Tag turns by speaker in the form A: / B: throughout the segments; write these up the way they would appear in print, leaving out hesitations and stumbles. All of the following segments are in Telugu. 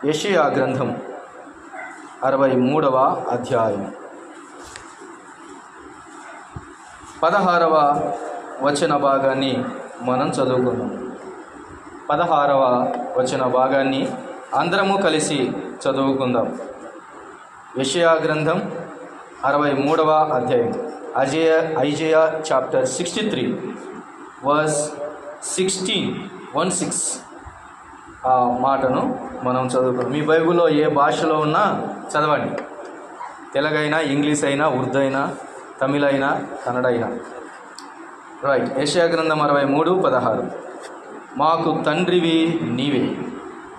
A: యెషయా గ్రంథం 63వ అధ్యాయం 16వ వచన భాగాన్ని మనం చదువుకుందాం. 16వ వచన భాగాన్ని అందరము కలిసి చదువుకుందాం. యెషయా గ్రంథం 63వ అధ్యాయం, ఐజయా చాప్టర్ 63 వర్స్ 16 ఆ మాటను మనం చదువుకుందాం. మీ బైబిల్లో ఏ భాషలో ఉన్నా చదవండి. తెలుగైనా, ఇంగ్లీష్ అయినా, ఉర్దూ అయినా, తమిళ అయినా, కన్నడ అయినా. రైట్. యెషయా గ్రంథం 63:16. మాకు తండ్రివి నీవే,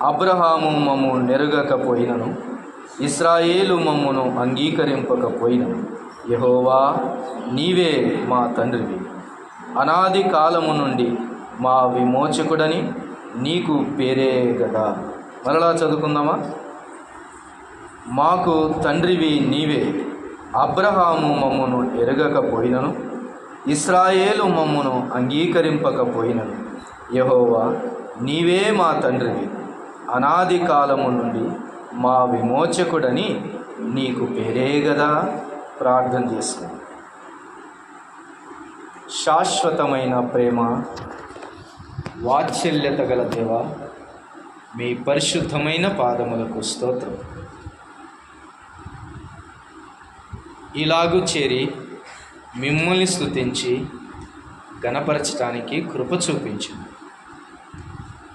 A: అబ్రహాము మమ్ము నెరుగకపోయినను, ఇశ్రాయేలు మమ్మును అంగీకరింపకపోయినను, యెహోవా నీవే మా తండ్రివి, అనాది కాలము నుండి మా విమోచకుడని నీకు పేరే గదా. మరలా చదువుకుందామా? మాకు తండ్రివి నీవే, అబ్రహాము మమ్మును ఎరగకపోయినను, ఇశ్రాయేలు మమ్మును అంగీకరింపకపోయినను, యెహోవా నీవే మా తండ్రివి, అనాది కాలము నుండి మా విమోచకుడని నీకు పేరే గదా. ప్రార్థన చేసుకుని. శాశ్వతమైన ప్రేమ, వాత్సల్యత గల దేవా, మీ పరిశుద్ధమైన పాదములకు స్తోత్రం. ఇలాగు చేరి మిమ్మల్ని స్తుతించి గణపరచటానికి కృప చూపించు.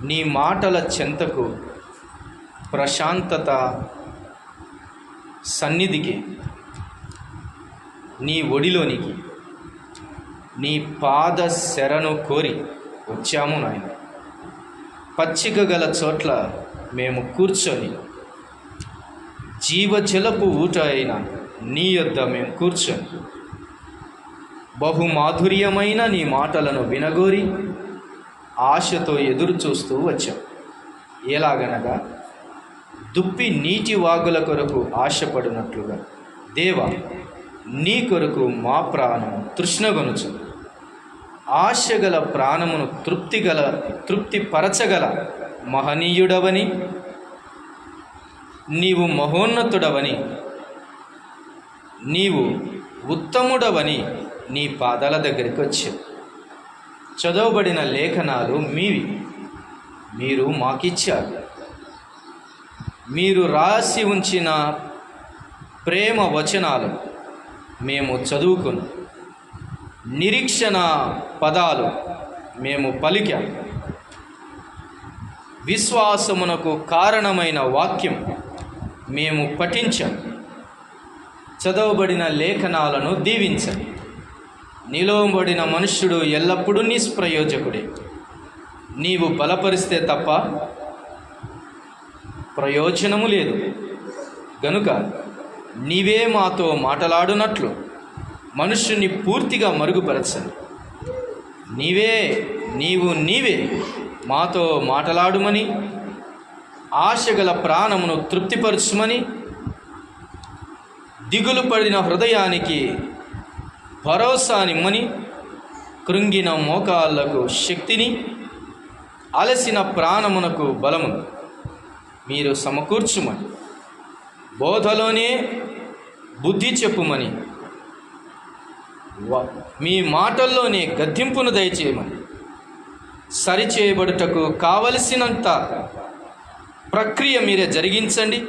A: నీ మాటల చెంతకు, ప్రశాంతత సన్నిధికి, నీ ఒడిలోనికి, నీ పాద శరణు కోరి వచ్చాము నాయన. పచ్చిక గల చోట్ల మేము కూర్చొని, జీవజలపు ఊట అయిన నీ యొద్ద మేము కూర్చొని, బహుమాధుర్యమైన నీ మాటలను వినగోరి ఆశతో ఎదురు చూస్తూ వచ్చాం. ఎలాగనగా దుప్పి నీటి వాగుల కొరకు ఆశపడినట్లుగా దేవా, నీ కొరకు మా ప్రాణము తృష్ణగొనుచు. ఆశగల ప్రాణమును తృప్తిపరచగల మహనీయుడవని, నీవు మహోన్నతుడవని, నీవు ఉత్తముడవని నీ పాదాల దగ్గరికి వచ్చావు. చదవబడిన లేఖనాలు మీవి, మీరు మాకిచ్చారు. మీరు రాసి ఉంచిన ప్రేమ వచనాలు మేము చదువుకున్నాం. నిరీక్షణ పదాలు మేము పలికాం. విశ్వాసమునకు కారణమైన వాక్యం మేము పఠించాం. చదవబడిన లేఖనాలను దీవించండి. నిలవబడిన మనుష్యుడు ఎల్లప్పుడూ నిష్ప్రయోజకుడే. నీవు బలపరిస్తే తప్ప ప్రయోజనము లేదు. గనుక నీవే మాతో మాట్లాడునట్లు మనుష్యుని పూర్తిగా మరుగుపరచండి. నీవే మాతో మాట్లాడుమని, ఆశగల ప్రాణమును తృప్తిపరచుమని, దిగులు పడిన హృదయానికి భరోసానిమ్మని, కృంగిన మోకాళ్ళకు శక్తిని, అలసిన ప్రాణమునకు బలమును మీరు సమకూర్చుమని, బోధలోనే బుద్ధి చెప్పుమని, మీ మాటల్లోనే గద్దింపును దయచేయమని, సరిచేయబడుటకు కావలసినంత ప్రక్రియ మీరే జరిగించండి.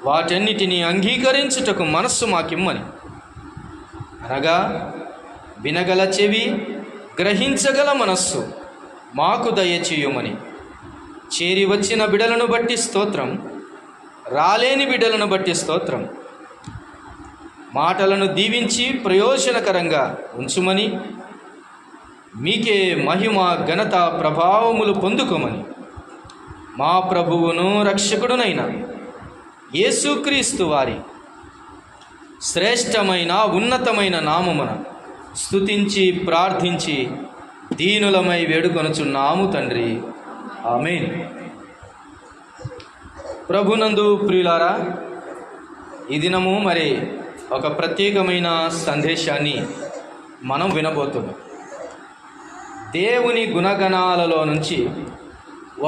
A: వాటన్నిటినీ అంగీకరించుటకు మనస్సు మాకిమ్మని, అనగా వినగల చెవి, గ్రహించగల మనస్సు మాకు దయచేయమని, చేరి వచ్చిన బిడలను బట్టి స్తోత్రం, రాలేని బిడలను బట్టి స్తోత్రం, మాటలను దీవించి ప్రయోజనకరంగా ఉంచుమని, మీకే మహిమ, ఘనత, ప్రభావములు పొందుకోమని, మా ప్రభువును రక్షకుడునైన యేసుక్రీస్తు వారి శ్రేష్టమైన ఉన్నతమైన నామమున స్తుతించి ప్రార్థించి దీనులమై వేడుకొనుచున్నాము తండ్రి. ఆమేన్. ప్రభునందు ప్రియులారా, ఈ దినము మరి ఒక ప్రత్యేకమైన సందేశాన్ని మనం వినబోతున్నాం. దేవుని గుణగణాలలో నుంచి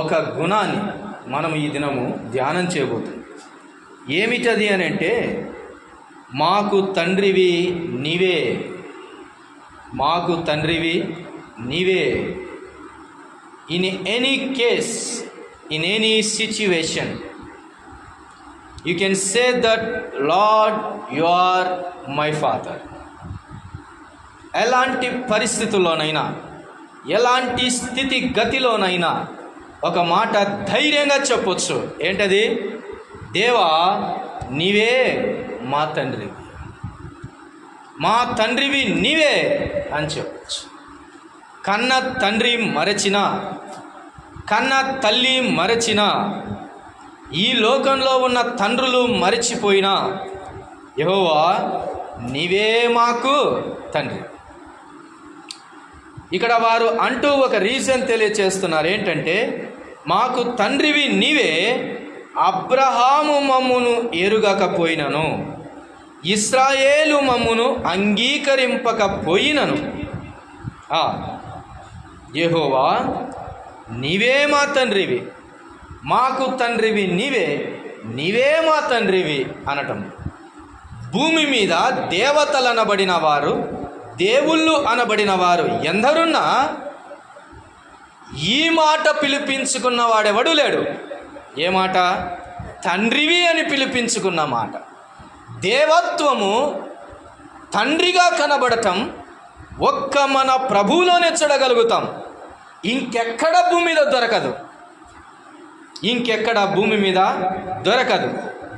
A: ఒక గుణాన్ని మనం ఈ దినము ధ్యానం చేయబోతున్నాం. ఏమిటది అని అంటే, మాకు తండ్రివి నీవే, మాకు తండ్రివి నీవే. In any case, in any situation, you can say that Lord you are my father. ఎలాంటి పరిస్థితుల్లోనైనా, ఎలాంటి స్థితిగతిలోనైనా ఒక మాట ధైర్యంగా చెప్పొచ్చు. ఏంటది? దేవా, నీవే మా తండ్రివి, మా తండ్రివి నీవే అని చెప్పచ్చు. కన్న తండ్రి మరచినా, కన్న తల్లి మరచినా, ఈ లోకంలో ఉన్న తండ్రులు మరచిపోయినా, యెహోవా నీవే మాకు తండ్రి. ఇక్కడ వారు అంటూ ఒక రీజన్ తెలియచేస్తున్నారు. ఏంటంటే, మాకు తండ్రివి నీవే, అబ్రహాము మమ్మును ఎరుగకపోయినను, ఇశ్రాయేలు మమ్మును అంగీకరింపకపోయినను, యెహోవా నీవే మా తండ్రివి, మాకు తండ్రివి నీవే, నీవే మా తండ్రివి అనటం. భూమి మీద దేవతలు అనబడిన వారు, దేవుళ్ళు అనబడిన వారు ఎందరున్నా ఈ మాట పిలిపించుకున్న వాడెవడు లేడు. ఏ మాట? తండ్రివి అని పిలిపించుకున్న మాట. దేవత్వము తండ్రిగా కనబడటం ఒక్క మన ప్రభువులోనే చూడగలుగుతాం. ఇంకెక్కడ భూమి మీద దొరకదు, ఇంకెక్కడ భూమి మీద దొరకదు.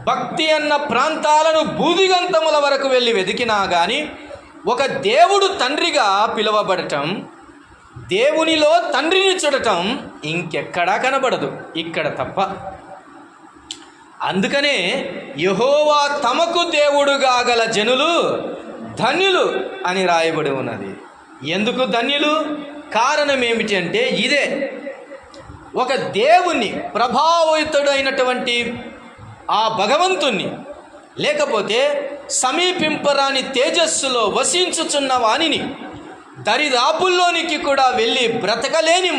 A: భక్తి అన్న ప్రాంతాలను భూదిగంతముల వరకు వెళ్ళి వెతికినా కానీ ఒక దేవుడు తండ్రిగా పిలువబడటం, దేవునిలో తండ్రిని చూడటం ఇంకెక్కడా కనబడదు, ఇక్కడ తప్ప. అందుకనే యెహోవా తమకు దేవుడుగా గల జనులు ధన్యులు అని రాయబడి ఉన్నది. ఎందుకు ధన్యులు? కారణం ఏమిటి అంటే ఇదే. ఒక దేవుని ప్రభావితుడైనటువంటి ఆ భగవంతుణ్ణి, లేకపోతే సమీపింపరాని తేజస్సులో వసించుచున్న వానిని, దరిదాపుల్లోనికి కూడా వెళ్ళి బ్రతకలేని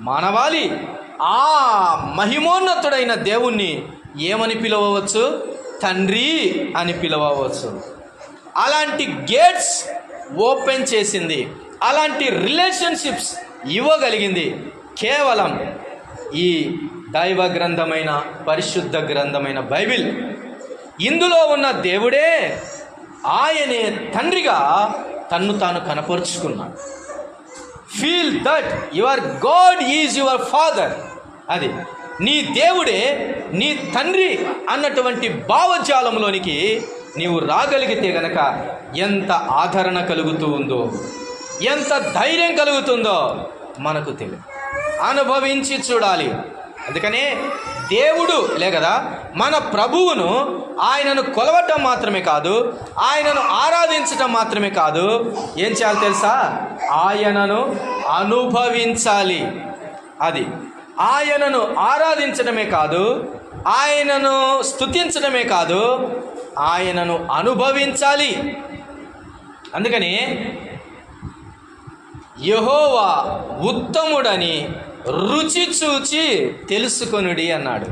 A: మానవాళి ఆ మహిమోన్నతుడైన దేవుణ్ణి ఏమని పిలవవచ్చు? తండ్రి అని పిలవవచ్చు. అలాంటి గేట్స్ ఓపెన్ చేసింది, అలాంటి రిలేషన్షిప్స్ ఇవ్వగలిగింది కేవలం ఈ దైవ గ్రంథమైన, పరిశుద్ధ గ్రంథమైన బైబిల్. ఇందులో ఉన్న దేవుడే ఆయనే తండ్రిగా తన్ను తాను కనపరుచుకున్నాడు. Feel that your God is your father. అది నీ దేవుడే నీ తండ్రి అన్నటువంటి భావజాలంలోనికి నీవు రాగలిగితే గనక ఎంత ఆదరణ కలుగుతూ ఉందో, ఎంత ధైర్యం కలుగుతుందో మనకు తెలియదు. అనుభవించి చూడాలి. అందుకనే దేవుడు కదా మన ప్రభువును, ఆయనను కొలవటం మాత్రమే కాదు, ఆయనను ఆరాధించటం మాత్రమే కాదు, ఏం చేయాలి తెలుసా? ఆయనను అనుభవించాలి. అది ఆయనను ఆరాధించడమే కాదు, ఆయనను స్తుతించడమే కాదు, ఆయనను అనుభవించాలి. అందుకని యెహోవా ఉత్తముడని రుచి చూచి తెలుసుకొనుడి అన్నాడు.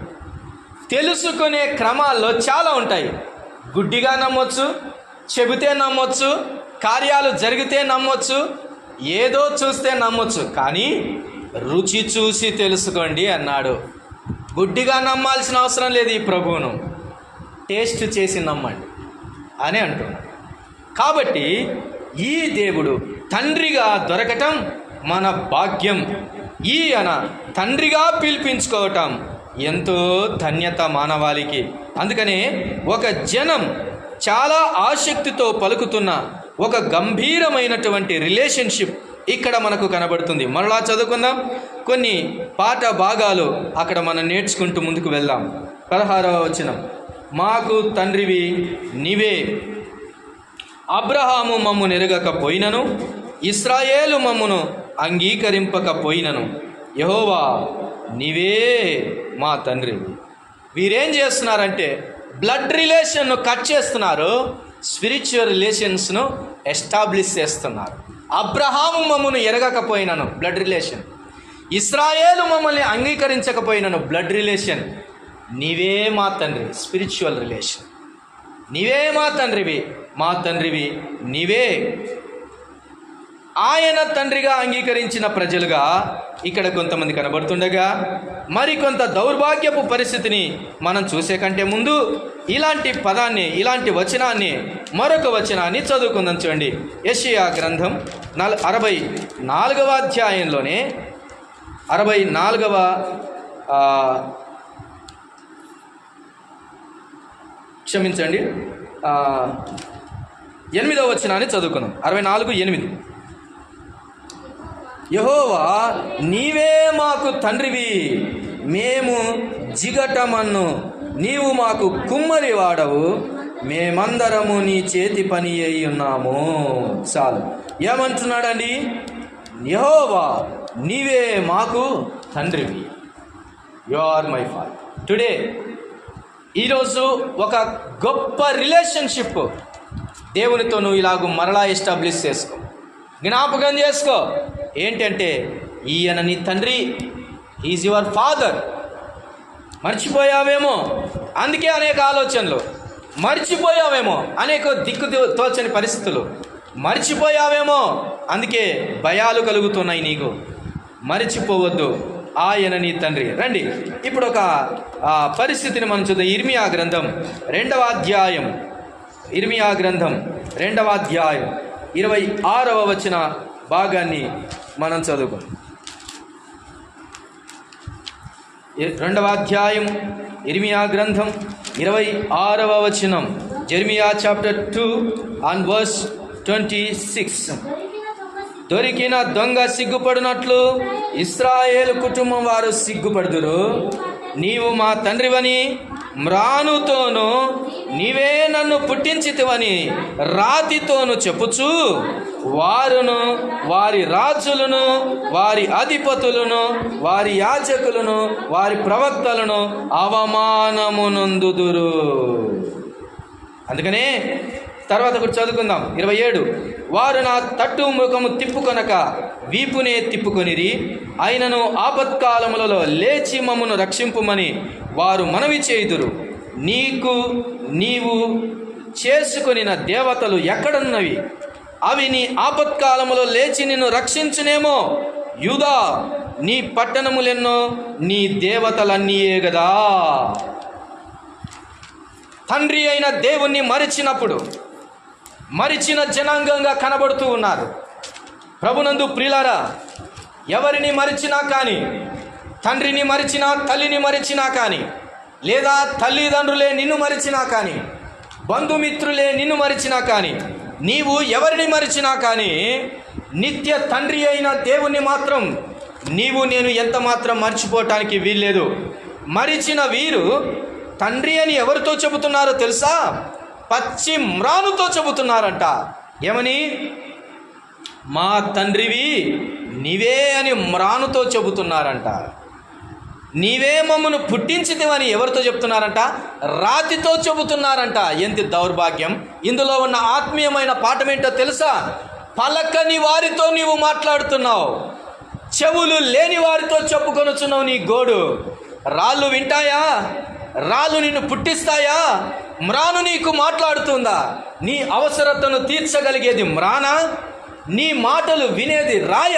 A: తెలుసుకునే క్రమాల్లో చాలా ఉంటాయి. గుడ్డిగా నమ్మొచ్చు, చెబితే నమ్మొచ్చు, కార్యాలు జరిగితే నమ్మొచ్చు, ఏదో చూస్తే నమ్మొచ్చు. కానీ రుచి చూసి తెలుసుకోండి అన్నాడు. గుడ్డిగా నమ్మాల్సిన అవసరం లేదు, ఈ ప్రభువును టేస్ట్ చేసి నమ్మండి అని అంటున్నాడు. కాబట్టి ఈ దేవుడు తండ్రిగా దొరకటం మన భాగ్యం. ఈయన తండ్రిగా పిలిపించుకోవటం ఎంతో ధన్యత మానవాళికి. అందుకనే ఒక జనం చాలా ఆసక్తితో పలుకుతున్న ఒక గంభీరమైనటువంటి రిలేషన్షిప్ ఇక్కడ మనకు కనబడుతుంది. మరలా చదువుకుందాం కొన్ని పాట భాగాలు, అక్కడ మనం నేర్చుకుంటూ ముందుకు వెళ్దాం. 16వ వచనం, మాకు తండ్రివి నీవే, అబ్రహాము మమ్ము నెరగకపోయినను, ఇశ్రాయేలు మమ్మును అంగీకరింపకపోయినను, యెహోవా నీవే మా తండ్రి. వీరేం చేస్తున్నారంటే బ్లడ్ రిలేషన్ను కట్ చేస్తున్నారు, స్పిరిచువల్ రిలేషన్స్ను ఎస్టాబ్లిష్ చేస్తున్నారు. అబ్రహాము మమ్మును ఎరగకపోయినను బ్లడ్ రిలేషన్, ఇశ్రాయేలు మమ్మల్ని అంగీకరించకపోయినను బ్లడ్ రిలేషన్, నీవే మా తండ్రి, స్పిరిచువల్ రిలేషన్. నీవే మా తండ్రివి, మా తండ్రివి నీవే. ఆయన తండ్రిగా అంగీకరించిన ప్రజలుగా ఇక్కడ కొంతమంది కనబడుతుండగా, మరికొంత దౌర్భాగ్యపు పరిస్థితిని మనం చూసే కంటే ముందు ఇలాంటి పదాన్ని, ఇలాంటి వచనాన్ని, మరొక వచనాన్ని చదువుకుందాం. చూడండి, యెషయా గ్రంథం 64వ అధ్యాయంలోనే 64వ క్షమించండి 8వ వచనాన్ని చదువుకుందాం. 64:8. యెహోవా నీవే మాకు తండ్రివి, మేము జిగటమన్ను, నీవు మాకు కుమ్మరి వాడవు, మేమందరము నీ చేతి పని అయి ఉన్నాము. చాలు. ఏమంటున్నాడండి? యెహోవా నీవే మాకు తండ్రివి, you are my father. Today, ఈరోజు ఒక గొప్ప రిలేషన్షిప్ దేవునితో నువ్వు ఇలాగూ మరలా ఎస్టాబ్లిష్ చేసుకో, జ్ఞాపకం చేసుకో. ఏంటంటే ఈయన నీ తండ్రి, ఈజ్ యువర్ ఫాదర్. మర్చిపోయావేమో, అందుకే అనేక ఆలోచనలు. మర్చిపోయావేమో, అనేక దిక్కు తోచని పరిస్థితులు. మర్చిపోయావేమో, అందుకే భయాలు కలుగుతున్నాయి నీకు. మర్చిపోవద్దు, ఆయన నీ తండ్రి. రండి ఇప్పుడు ఒక పరిస్థితిని మనం చూద్దాం. ఇర్మియా గ్రంథం 2వ అధ్యాయం, ఇర్మియా గ్రంథం 2వ అధ్యాయం 26వ వచన భాగాన్ని మనం చదువుకుందాం. 2వ అధ్యాయం ఇర్మియా గ్రంథం 26వ వచనం. Jeremiah chapter 2 and verse 26. దొరికిన దొంగ సిగ్గుపడినట్లు ఇశ్రాయేలు కుటుంబం వారు సిగ్గుపడుదురు. నీవు మా తండ్రివని మ్రానుతోను, నీవే నన్ను పుట్టించితివని రాతితోను చెప్పుచు, వారును వారి రాజులను, వారి అధిపతులను, వారి యాజకులను, వారి ప్రవక్తలను అవమానమునందుదురు. అందుకనే తర్వాత కూడా చదువుకుందాం. 27. వారు నా తట్టు ముఖము తిప్పుకొనక వీపునే తిప్పుకొనిరి, అయినను ఆపత్కాలములలో లేచి మమ్మను రక్షింపుమని వారు మనవి చేయుదురు. నీవు చేసుకొనిన దేవతలు ఎక్కడున్నవి? అవి నీ ఆపత్కాలములో లేచి నిన్ను రక్షించునేమో. యూదా, నీ పట్టణములెన్నో, నీ దేవతలన్నీయే గదా. తండ్రి అయిన దేవుణ్ణి మరిచినప్పుడు మరిచిన జనాంగంగా కనబడుతూ ఉన్నారు. ప్రభునందు ప్రియులారా, ఎవరిని మరిచినా కానీ, తండ్రిని మరిచినా, తల్లిని మరిచినా కానీ, లేదా తల్లిదండ్రులే నిన్ను మరిచినా కానీ, బంధుమిత్రులే నిన్ను మరిచినా కానీ, నీవు ఎవరిని మరిచినా కానీ, నిత్య తండ్రి అయిన దేవుణ్ణి మాత్రం నీవు నేను ఎంత మాత్రం మర్చిపోవటానికి వీల్లేదు. మరిచిన వీరు తండ్రి అని ఎవరితో చెబుతున్నారో తెలుసా? పచ్చి మ్రానుతో చెబుతున్నారంట. ఏమని? మా తండ్రివి నీవే అని మ్రానుతో చెబుతున్నారంట. నీవే మమ్మను పుట్టించితివని ఎవరితో చెప్తున్నారంట? రాతితో చెబుతున్నారంట. ఎంత దౌర్భాగ్యం! ఇందులో ఉన్న ఆత్మీయమైన పాఠం ఏంటో తెలుసా? పలకని వారితో నీవు మాట్లాడుతున్నావు, చెవులు లేని వారితో చెప్పుకొనుచున్నావు నీ గోడు. రాళ్ళు వింటాయా? రాళ్ళు నిన్ను పుట్టిస్తాయా? మ్రాను నీకు మాట్లాడుతుందా? నీ అవసరతను తీర్చగలిగేది మ్రానా? నీ మాటలు వినేది రాయ?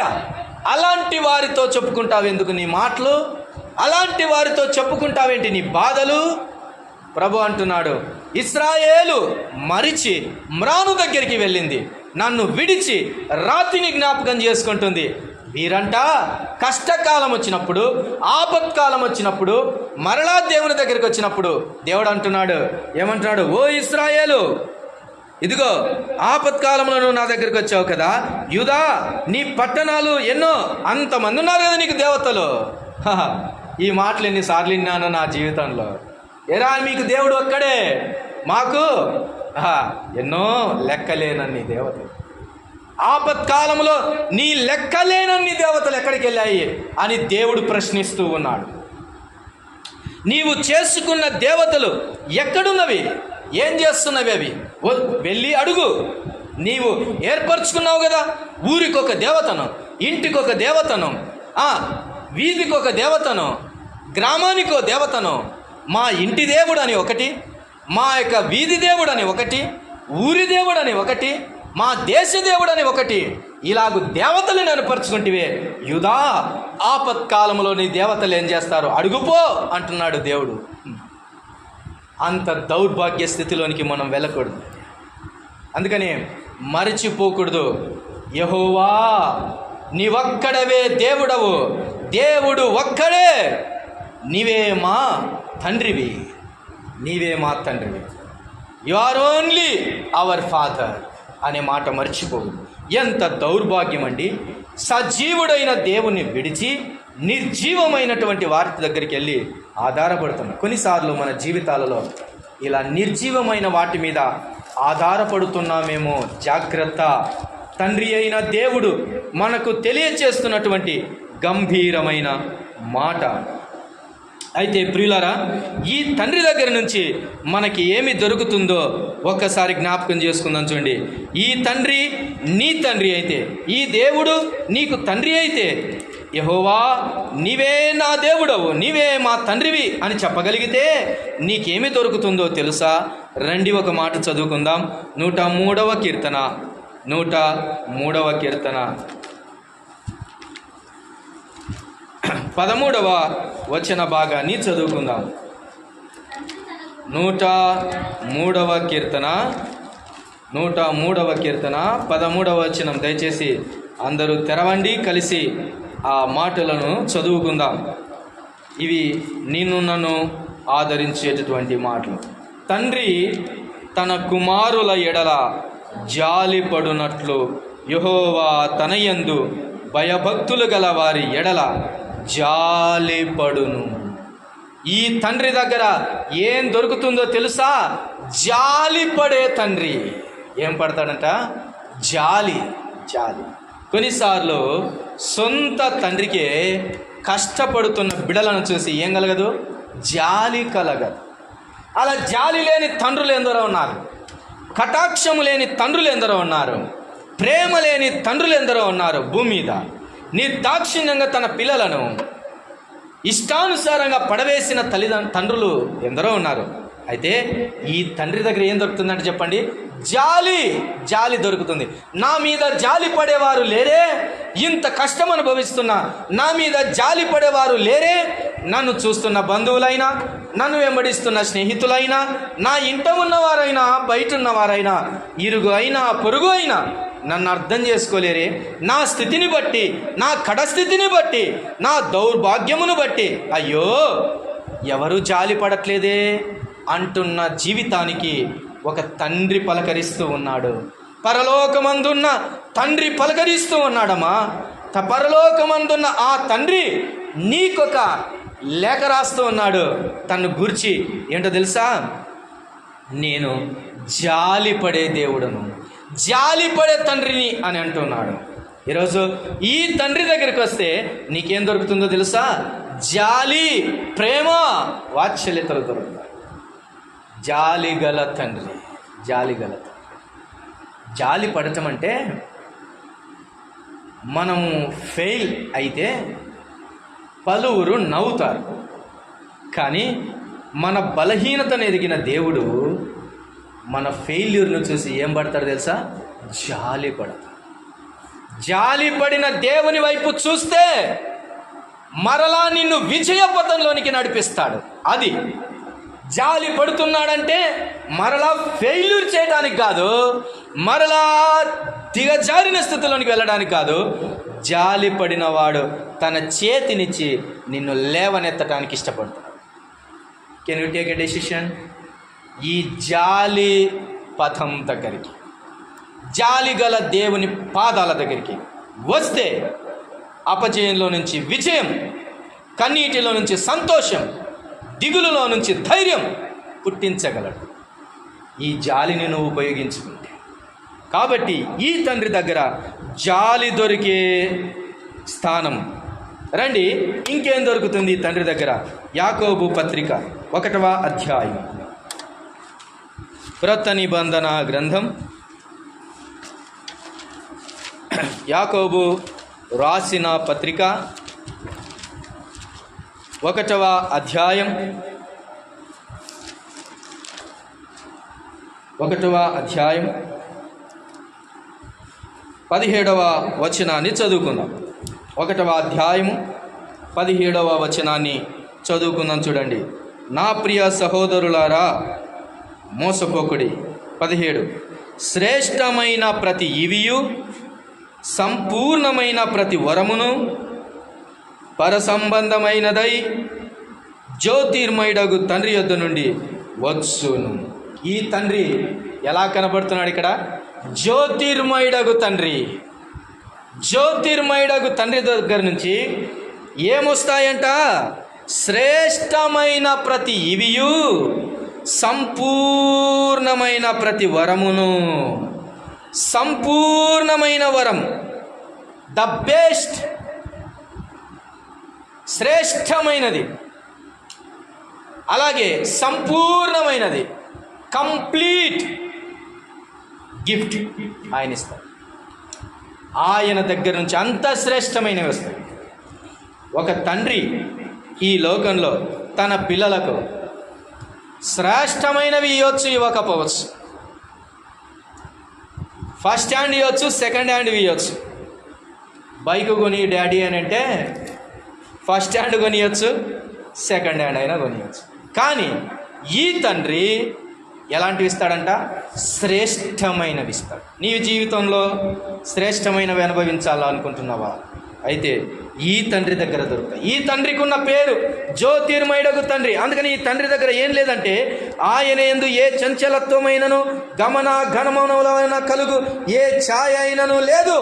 A: అలాంటి వారితో చెప్పుకుంటావెందుకు నీ మాటలు? అలాంటి వారితో చెప్పుకుంటావేంటి నీ బాధలు? ప్రభు అంటున్నాడు, ఇశ్రాయేలు మరిచి మ్రాను దగ్గరికి వెళ్ళింది, నన్ను విడిచి రాతిని జ్ఞాపకం చేసుకుంటుంది. వీరంట కష్టకాలం వచ్చినప్పుడు, ఆపత్కాలం వచ్చినప్పుడు, మరలా దేవుని దగ్గరికి వచ్చినప్పుడు దేవుడు అంటున్నాడు, ఏమంటున్నాడు? ఓ ఇశ్రాయేలు, ఇదిగో ఆపత్కాలంలో నువ్వు నా దగ్గరికి వచ్చావు కదా. యూదా, నీ పట్టణాలు ఎన్నో, అంతమంది ఉన్నారు కదా నీకు దేవతలు. ఈ మాటలు ఎన్నిసార్లు విన్నాను నా జీవితంలో. ఎరా, మీకు దేవుడు ఒక్కడే, మాకు ఎన్నో లెక్కలేనన్ని దేవతలు. ఆపత్కాలంలో నీ లెక్కలేనన్ని దేవతలు ఎక్కడికి వెళ్ళాయి అని దేవుడు ప్రశ్నిస్తూ ఉన్నాడు. నీవు చేసుకున్న దేవతలు ఎక్కడున్నవి? ఏం చేస్తున్నవి అవి? వెళ్ళి అడుగు. నీవు ఏర్పరచుకున్నావు కదా, ఊరికొక దేవతను, ఇంటికొక దేవతను, వీధికి ఒక దేవతను, గ్రామానికి ఒక దేవతను, మా ఇంటి దేవుడు అని ఒకటి, మా యొక్క వీధి దేవుడు అని ఒకటి, ఊరి దేవుడు అని ఒకటి, మా దేశ దేవుడు అని ఒకటి, ఇలాగూ దేవతలు ఏర్పరచుకుంటివే యూదా, ఆపత్కాలంలో నీ దేవతలు ఏం చేస్తారు అడుగుపో అంటున్నాడు దేవుడు. అంత దౌర్భాగ్య స్థితిలోనికి మనం వెళ్ళకూడదు. అందుకని మరచిపోకూడదు, యెహోవా నీవొక్కడవే దేవుడవు, దేవుడు ఒక్కడే, నీవే మా తండ్రివి, నీవే మా తండ్రివి, you are only our father అనే మాట మర్చిపోకూడదు. ఎంత దౌర్భాగ్యం అండి! సజీవుడైన దేవుని విడిచి నిర్జీవమైనటువంటి వారి దగ్గరికి వెళ్ళి ఆధారపడుతున్నాం. కొన్నిసార్లు మన జీవితాలలో ఇలా నిర్జీవమైన వాటి మీద ఆధారపడుతున్నామేమో. జాగ్రత్త. తండ్రి అయిన దేవుడు మనకు తెలియచేస్తున్నటువంటి గంభీరమైన మాట. అయితే ప్రియులారా, ఈ తండ్రి దగ్గర నుంచి మనకి ఏమి దొరుకుతుందో ఒక్కసారి జ్ఞాపకం చేసుకుందాం. చూడండి, ఈ తండ్రి నీ తండ్రి అయితే, ఈ దేవుడు నీకు తండ్రి అయితే, యెహోవా నీవే నా దేవుడవు, నీవే మా తండ్రివి అని చెప్పగలిగితే నీకేమి దొరుకుతుందో తెలుసా? రండి ఒక మాట చదువుకుందాం. 103వ కీర్తన, 103వ కీర్తన 13వ వచన భాగాన్ని చదువుకుందాం. 103వ కీర్తన 13వ వచనం. దయచేసి అందరూ తెరవండి, కలిసి ఆ మాటలను చదువుకుందాం. ఇవి నిన్ను నన్ను ఆదరించేటటువంటి మాటలు. తండ్రి తన కుమారుల ఎడల జాలిపడునట్లు యెహోవా తన యందు భయభక్తులు గల వారి ఎడల జాలిపడును. ఈ తండ్రి దగ్గర ఏం దొరుకుతుందో తెలుసా? జాలిపడే తండ్రి. ఏం పడతాడంట? జాలి. కొన్నిసార్లు సొంత తండ్రికే కష్టపడుతున్న బిడలను చూసి ఏం కలగదు? జాలి కలగదు. అలా జాలి లేని తండ్రులు ఎందరో ఉన్నారు, కటాక్షము లేని తండ్రులు ఎందరో ఉన్నారు, ప్రేమ లేని తండ్రులు ఎందరో ఉన్నారు భూమి మీద. నిర్దాక్షిణ్యంగా తన పిల్లలను ఇష్టానుసారంగా పడవేసిన తండ్రులు ఎందరో ఉన్నారు. అయితే ఈ తండ్రి దగ్గర ఏం దొరుకుతుందంటే చెప్పండి? జాలి దొరుకుతుంది. నా మీద జాలి పడేవారు లేరే? ఇంత కష్టం అనుభవిస్తున్నా నా మీద జాలి పడేవారు లేరే? నన్ను చూస్తున్న బంధువులైనా, నన్ను వెంబడిస్తున్న స్నేహితులైనా, నా ఇంట ఉన్నవారైనా, బయట ఉన్నవారైనా, ఇరుగు అయినా పొరుగు అయినా నన్ను అర్థం చేసుకోలేరే? నా స్థితిని బట్టి, నా కడస్థితిని బట్టి, నా దౌర్భాగ్యమును బట్టి అయ్యో ఎవరు జాలి పడట్లేదే అంటున్న జీవితానికి ఒక తండ్రి పలకరిస్తూ ఉన్నాడు. పరలోకమందున్న తండ్రి పలకరిస్తూ ఉన్నాడమ్మా. పరలోకమందున్న ఆ తండ్రి నీకొక లేఖ రాస్తూ ఉన్నాడు. తను గూర్చి ఏంటో తెలుసా? నేను జాలిపడే దేవుడను, జాలిపడే తండ్రిని అని అంటున్నాడు. ఈరోజు ఈ తండ్రి దగ్గరికి వస్తే నీకేం దొరుకుతుందో తెలుసా? జాలి, ప్రేమ, వాత్సల్యతలు దొరుకుతాయి. జాలిగల తండ్రి. జాలి పడటం అంటే మనము ఫెయిల్ అయితే పలువురు నవ్వుతారు, కానీ మన బలహీనతను ఎదిగిన దేవుడు మన ఫెయిల్యూర్ను చూసి ఏం పడతాడు తెలుసా? జాలిపడిన దేవుని వైపు చూస్తే మరలా నిన్ను విజయ పథంలోనికి నడిపిస్తాడు. అది జాలి పడుతున్నాడంటే మరలా ఫెయిల్యూర్ చేయడానికి కాదు, మరలా దిగజారిన స్థితిలోనికి వెళ్ళడానికి కాదు. జాలి పడిన వాడు తన చేతినిచ్చి నిన్ను లేవనెత్తడానికి ఇష్టపడతాడు. Can you take a decision? ఈ జాలి పథం దగ్గరికి, జాలి గల దేవుని పాదాల దగ్గరికి వస్తే అపజయంలో నుంచి విజయం, కన్నీటిలో నుంచి సంతోషం, దిగులులో నుంచి ధైర్యం పుట్టించగలడు ఈ జాలిని నువ్వు ఉపయోగించుకుంటే. కాబట్టి ఈ తండ్రి దగ్గర జాలి దొరికే స్థానం. రండి, ఇంకేం దొరుకుతుంది ఈ తండ్రి దగ్గర? యాకోబు పత్రిక 1వ అధ్యాయం, క్రొత్త నిబంధన గ్రంథం, యాకోబు రాసిన పత్రిక 1వ అధ్యాయం 17వ వచనాన్ని చదువుకుందాం. 1వ అధ్యాయము 17వ వచనాన్ని చదువుకుందాం. చూడండి. నా ప్రియ సహోదరులారా, మోసపోకుడి. 17 శ్రేష్టమైన ప్రతి ఈవియు, సంపూర్ణమైన ప్రతి వరమును పరసంబంధమైనదై జ్యోతిర్మయుడగు తండ్రి యొద్ద నుండి వచ్చును. ఈ తండ్రి ఎలా కనబడుతున్నాడు ఇక్కడ? జ్యోతిర్మయుడగు తండ్రి. జ్యోతిర్మయుడగు తండ్రి దగ్గర నుంచి ఏమొస్తాయంట? శ్రేష్టమైన ప్రతి ఇవియు, సంపూర్ణమైన ప్రతి వరమును. సంపూర్ణమైన వరం, ద బెస్ట్, శ్రేష్టమైనది. అలాగే సంపూర్ణమైనది, కంప్లీట్ గిఫ్ట్ ఆయన ఇస్తారు. ఆయన దగ్గర నుంచి అంత శ్రేష్టమైనవి వస్తాయి. ఒక తండ్రి ఈ లోకంలో తన పిల్లలకు శ్రేష్టమైనవి ఇవ్వచ్చు, ఇవ్వకపోవచ్చు. ఫస్ట్ హ్యాండ్ ఇవ్వచ్చు, సెకండ్ హ్యాండ్ ఇవ్వచ్చు. బైక్ కొని డాడీ అని అంటే ఫస్ట్ హ్యాండ్ కొనియచ్చు, సెకండ్ హ్యాండ్ అయినా కొనియచ్చు. కానీ ఈ తండ్రి ఎలాంటివి ఇస్తాడంట? శ్రేష్టమైనవి ఇస్తాడు. నీ జీవితంలో శ్రేష్టమైనవి అనుభవించాలనుకుంటున్నావా? అయితే ఈ తండ్రి దగ్గర దొరుకుతాయి. ఈ తండ్రికి ఉన్న పేరు జ్యోతిర్మయుడగు తండ్రి. అందుకని ఈ తండ్రి దగ్గర ఏం లేదంటే ఆయన యందు ఏ చంచలత్వమైనను గమన ఘనమనములైన కలుగు ఏ ఛాయ అయినను లేదు.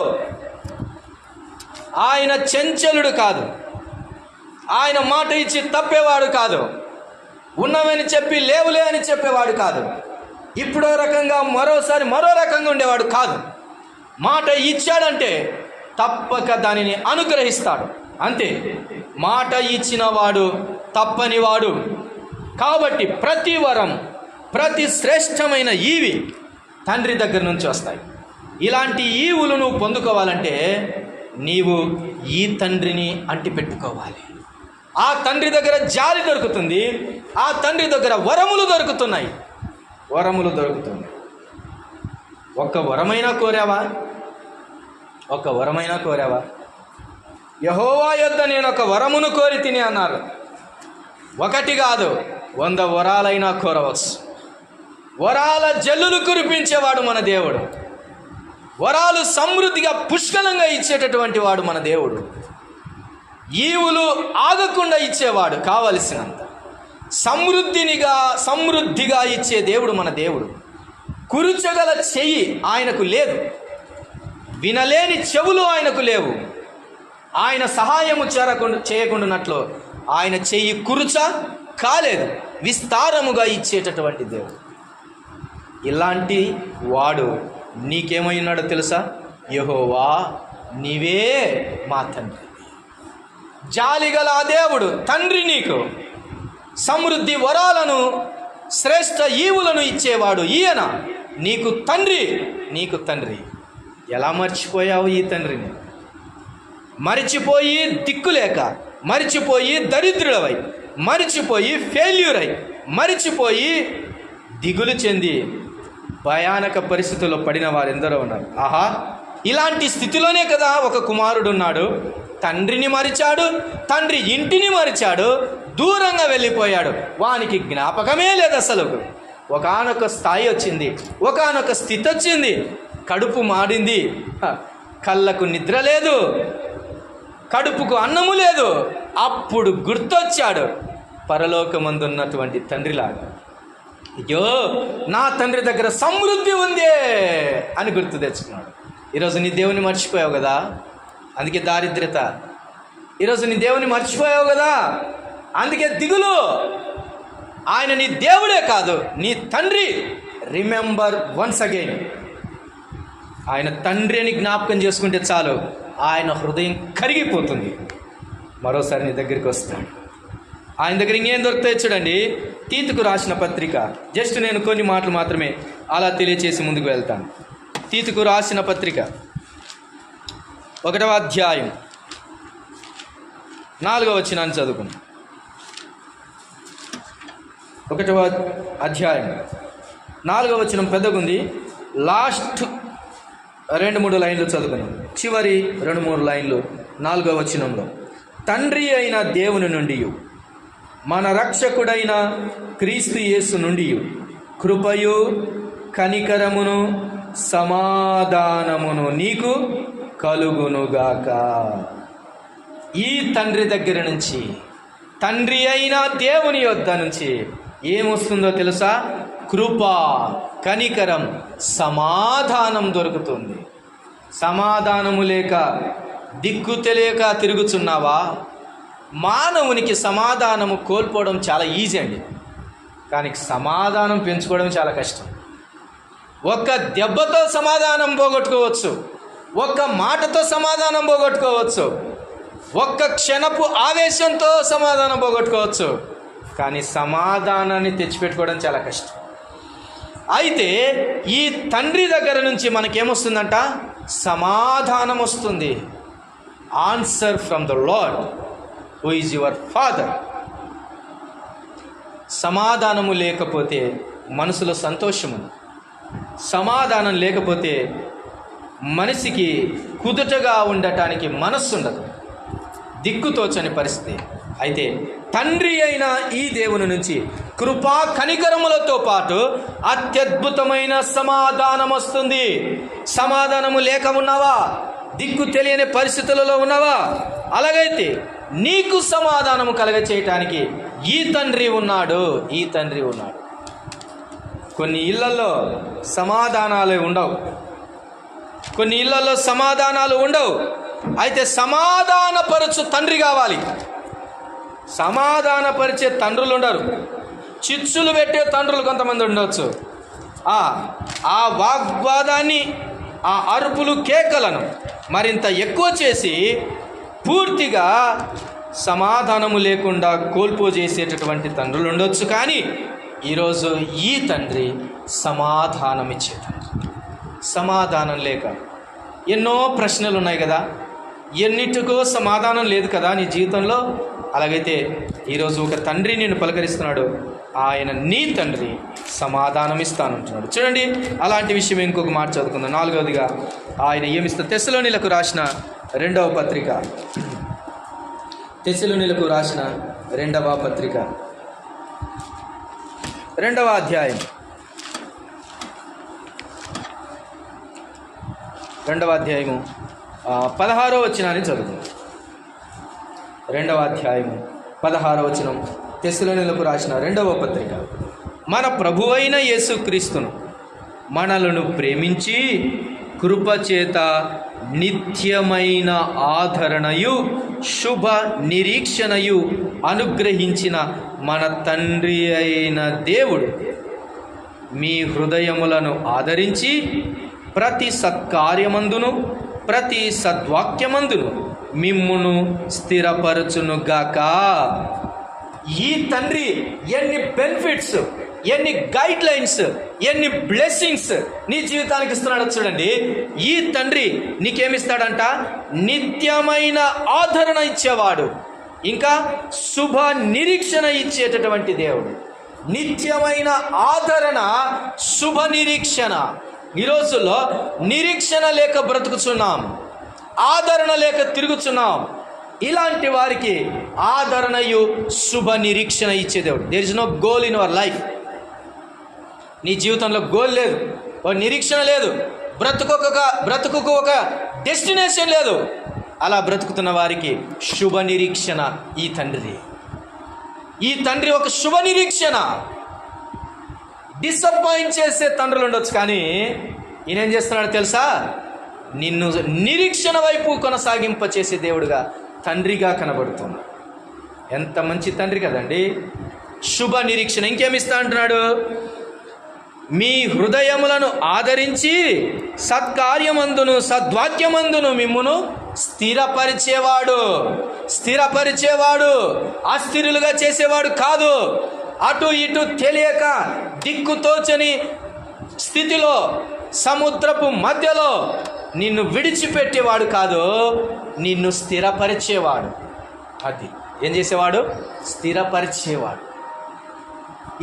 A: ఆయన చంచలుడు కాదు. ఆయన మాట ఇచ్చి తప్పేవాడు కాదు. ఉన్నవని చెప్పి లేవులే అని చెప్పేవాడు కాదు. ఇప్పుడో రకంగా మరోసారి మరో రకంగా ఉండేవాడు కాదు. మాట ఇచ్చాడంటే తప్పక దానిని అనుగ్రహిస్తాడు. అంతే. మాట ఇచ్చిన వాడు తప్పని వాడు. కాబట్టి ప్రతి వరం, ప్రతి శ్రేష్టమైన ఈవి తండ్రి దగ్గర నుంచి వస్తాయి. ఇలాంటి ఈవులు నువ్వు పొందుకోవాలంటే నీవు ఈ తండ్రిని అంటిపెట్టుకోవాలి. ఆ తండ్రి దగ్గర జాలి దొరుకుతుంది. ఆ తండ్రి దగ్గర వరములు దొరుకుతున్నాయి. వరములు దొరుకుతున్నాయి. ఒక్క వరమైనా కోరావా? ఒక్క వరమైనా కోరావా? యెహోవా యొద్ద నేను ఒక వరమును కోరి తిని అన్నారు. ఒకటి కాదు, 100 వరాలైనా కోరవచ్చు. వరాల జల్లులు కురిపించేవాడు మన దేవుడు. వరాలు సమృద్ధిగా పుష్కలంగా ఇచ్చేటటువంటి వాడు మన దేవుడు. ఈవులు ఆగకుండా ఇచ్చేవాడు. కావలసినంత సమృద్ధిగా ఇచ్చే దేవుడు మన దేవుడు. కురుచగల చెయ్యి ఆయనకు లేదు. వినలేని చెవులు ఆయనకు లేవు. ఆయన సహాయము చేయకుండానట్లు ఆయన చెయ్యి కురుచ కాలేదు. విస్తారముగా ఇచ్చేటటువంటి దేవుడు. ఇలాంటి వాడు నీకేమై ఉన్నాడో తెలుసా? యెహోవా నీవే మా తండ్రి. జాలిగల ఆ దేవుడు తండ్రి నీకు సమృద్ధి వరాలను, శ్రేష్ఠ ఈవులను ఇచ్చేవాడు ఈయన. నీకు తండ్రి, నీకు తండ్రి. ఎలా మర్చిపోయావు ఈ తండ్రిని? మరిచిపోయి దిక్కులేక, మరిచిపోయి దరిద్రులవై, మరిచిపోయి ఫెయిల్యూర్ అయి, మరిచిపోయి దిగులు చెంది భయానక పరిస్థితుల్లో పడిన వారు ఎందరో ఉన్నారు. ఆహా, ఇలాంటి స్థితిలోనే కదా ఒక కుమారుడు ఉన్నాడు. తండ్రిని మరిచాడు, తండ్రి ఇంటిని మరిచాడు, దూరంగా వెళ్ళిపోయాడు. వానికి జ్ఞాపకమే లేదు అసలు. ఒకానొక స్థాయి వచ్చింది, ఒకానొక స్థితి వచ్చింది. కడుపు మాడింది, కళ్ళకు నిద్ర లేదు, కడుపుకు అన్నము లేదు. అప్పుడు గుర్తొచ్చాడు పరలోకమందున్నటువంటి తండ్రిలాగా. అయ్యో, నా తండ్రి దగ్గర సమృద్ధి ఉందే అని గుర్తు తెచ్చుకున్నాడు. ఈరోజు నీ దేవుని మర్చిపోయావు కదా, అందుకే దారిద్ర్యత. ఈరోజు నీ దేవుని మర్చిపోయావు కదా, అందుకే దిగులు. ఆయన నీ దేవుడే కాదు, నీ తండ్రి. Remember once again. ఆయన తండ్రి అని జ్ఞాపకం చేసుకుంటే చాలు, ఆయన హృదయం కరిగిపోతుంది. మరోసారి నీ దగ్గరికి వస్తాడు. ఆయన దగ్గర ఇంకేం దొరుకుతాయి చూడండి. తీతుకు రాసిన పత్రిక, జస్ట్ నేను కొన్ని మాటలు మాత్రమే అలా తెలియచేసి ముందుకు వెళ్తాను. తీతుకు రాసిన పత్రిక 1వ అధ్యాయం 4వ వచనాన్ని చదువుకుందాం. 1వ అధ్యాయం 4వ వచనం పెద్దగుంది. లాస్ట్ 2-3 లైన్లు చదువుకున్నాం. చివరి 2-3 లైన్లు 4వ వచనంలో, తండ్రి అయిన దేవుని నుండి, మన రక్షకుడైన క్రీస్తు యేసు నుండి కృపయు కనికరమును సమాధానమును నీకు కలుగునుగాక. ఈ తండ్రి దగ్గర నుంచి, తండ్రి అయిన దేవుని యొద్ద నుంచి ఏమొస్తుందో తెలుసా? కృప, కనికరం, సమాధానం దొరుకుతుంది. సమాధానము లేక దిక్కు తెలియక తిరుగుచున్నావా? మానవునికి సమాధానము కోల్పోవడం చాలా ఈజీ అండి, కానీ సమాధానం పెంచుకోవడం చాలా కష్టం. ఒక్క దెబ్బతో సమాధానం పోగొట్టుకోవచ్చు, ఒక్క మాటతో సమాధానం పోగొట్టుకోవచ్చు, ఒక్క క్షణపు ఆవేశంతో సమాధానం పోగొట్టుకోవచ్చు, కానీ సమాధానాన్ని తెచ్చిపెట్టుకోవడం చాలా కష్టం. అయితే ఈ తండ్రి దగ్గర నుంచి మనకేమొస్తుందంట? సమాధానం వస్తుంది. Answer from the lord who is your father. సమాధానము లేకపోతే మనసులో సంతోషము, సమాధానం లేకపోతే మనిషికి కుదుటగా ఉండటానికి మనస్సు ఉండదు, దిక్కుతోచని పరిస్థితి. అయితే తండ్రి అయిన ఈ దేవుని నుంచి కృపా కనికరములతో పాటు అత్యద్భుతమైన సమాధానం వస్తుంది. సమాధానము లేక ఉన్నావా? దిక్కు తెలియని పరిస్థితులలో ఉన్నావా? అలాగైతే నీకు సమాధానము కలగ చేయటానికి ఈ తండ్రి ఉన్నాడు. ఈ తండ్రి ఉన్నాడు. కొన్ని ఇళ్లలో సమాధానాలు ఉండవు, కొన్ని ఇళ్లలో సమాధానాలు ఉండవు. అయితే సమాధానపరచు తండ్రి కావాలి. సమాధానపరిచే తండ్రులు ఉండరు, చిచ్చులు పెట్టే తండ్రులు కొంతమంది ఉండవచ్చు. ఆ వాగ్వాదాన్ని, ఆ అరుపులు, కేకలను మరింత ఎక్కువ చేసి పూర్తిగా సమాధానము లేకుండా కోల్పోజేసేటటువంటి తండ్రులు ఉండొచ్చు. కానీ ఈరోజు ఈ తండ్రి సమాధానం ఇచ్చే తండ్రి. సమాధానం లేక ఎన్నో ప్రశ్నలు ఉన్నాయి కదా, ఎన్నిటికో సమాధానం లేదు కదా నీ జీవితంలో. అలాగైతే ఈరోజు ఒక తండ్రి నిన్ను పలకరిస్తున్నాడు. ఆయన నీ తండ్రి సమాధానం ఇస్తానంటున్నాడు. చూడండి, అలాంటి విషయం ఇంకొక మాట చదువుకుందాం. 4వదిగా ఆయన ఏమిస్తారు? తెస్సలోనిలకు రాసిన 2వ పత్రిక, తెస్సలోనిలకు రాసిన 2వ పత్రిక 2వ అధ్యాయం 2వ అధ్యాయము 16వ వచనాన్ని చదువుకుందాం. 2వ అధ్యాయము 16వ వచనం, తెస్సలోనిలకు రాసిన 2వ పత్రిక. మన ప్రభువైన యేసుక్రీస్తును మనలను ప్రేమించి కృపచేత నిత్యమైన ఆదరణయు శుభ నిరీక్షణయు అనుగ్రహించిన మన తండ్రి అయిన దేవుడు మీ హృదయములను ఆదరించి ప్రతి సత్కార్యమందును ప్రతి సద్వాక్యమందును మిమ్మును స్థిరపరచునుగాక. ఈ తండ్రి ఎన్ని బెనిఫిట్స్, ఎన్ని గైడ్ లైన్స్, ఎన్ని బ్లెస్సింగ్స్ నీ జీవితానికి ఇస్తున్నాడో చూడండి. ఈ తండ్రి నీకేమిస్తాడంట? నిత్యమైన ఆదరణ ఇచ్చేవాడు, ఇంకా శుభ నిరీక్షణ ఇచ్చేటటువంటి దేవుడు. నిత్యమైన ఆదరణ, శుభ నిరీక్షణ. ఈ రోజుల్లో నిరీక్షణ లేక బ్రతుకుచున్నాం, ఆదరణ లేక తిరుగుచున్నాం. ఇలాంటి వారికి ఆదరణయు శుభ నిరీక్షణ ఇచ్చే దేవుడు. There is no goal in our life. నీ జీవితంలో గోల్ లేదు, ఒక నిరీక్షణ లేదు, బ్రతుకు ఒక డెస్టినేషన్ లేదు. అలా బ్రతుకుతున్న వారికి శుభ నిరీక్షణ ఈ తండ్రి. ఈ తండ్రి ఒక శుభ నిరీక్షణ. డిసప్పాయింట్ చేసే తండ్రులు ఉండొచ్చు, కానీ ఈయన ఏం చేస్తున్నాడు తెలుసా? నిన్ను నిరీక్షణ వైపు కొనసాగింప చేసే దేవుడుగా, తండ్రిగా కనబడుతుంది. ఎంత మంచి తండ్రి కదండి. శుభ నిరీక్షణ. ఇంకేమిస్తా అంటున్నాడు? మీ హృదయములను ఆదరించి సత్కార్యమందును సద్వాక్యమందును మిమ్మును స్థిరపరిచేవాడు. స్థిరపరిచేవాడు, అస్థిరులుగా చేసేవాడు కాదు. అటు ఇటు తెలియక దిక్కుతోచని స్థితిలో సముద్రపు మధ్యలో నిన్ను విడిచిపెట్టేవాడు కాదు, నిన్ను స్థిరపరిచేవాడు. అది ఏం చేసేవాడు? స్థిరపరిచేవాడు.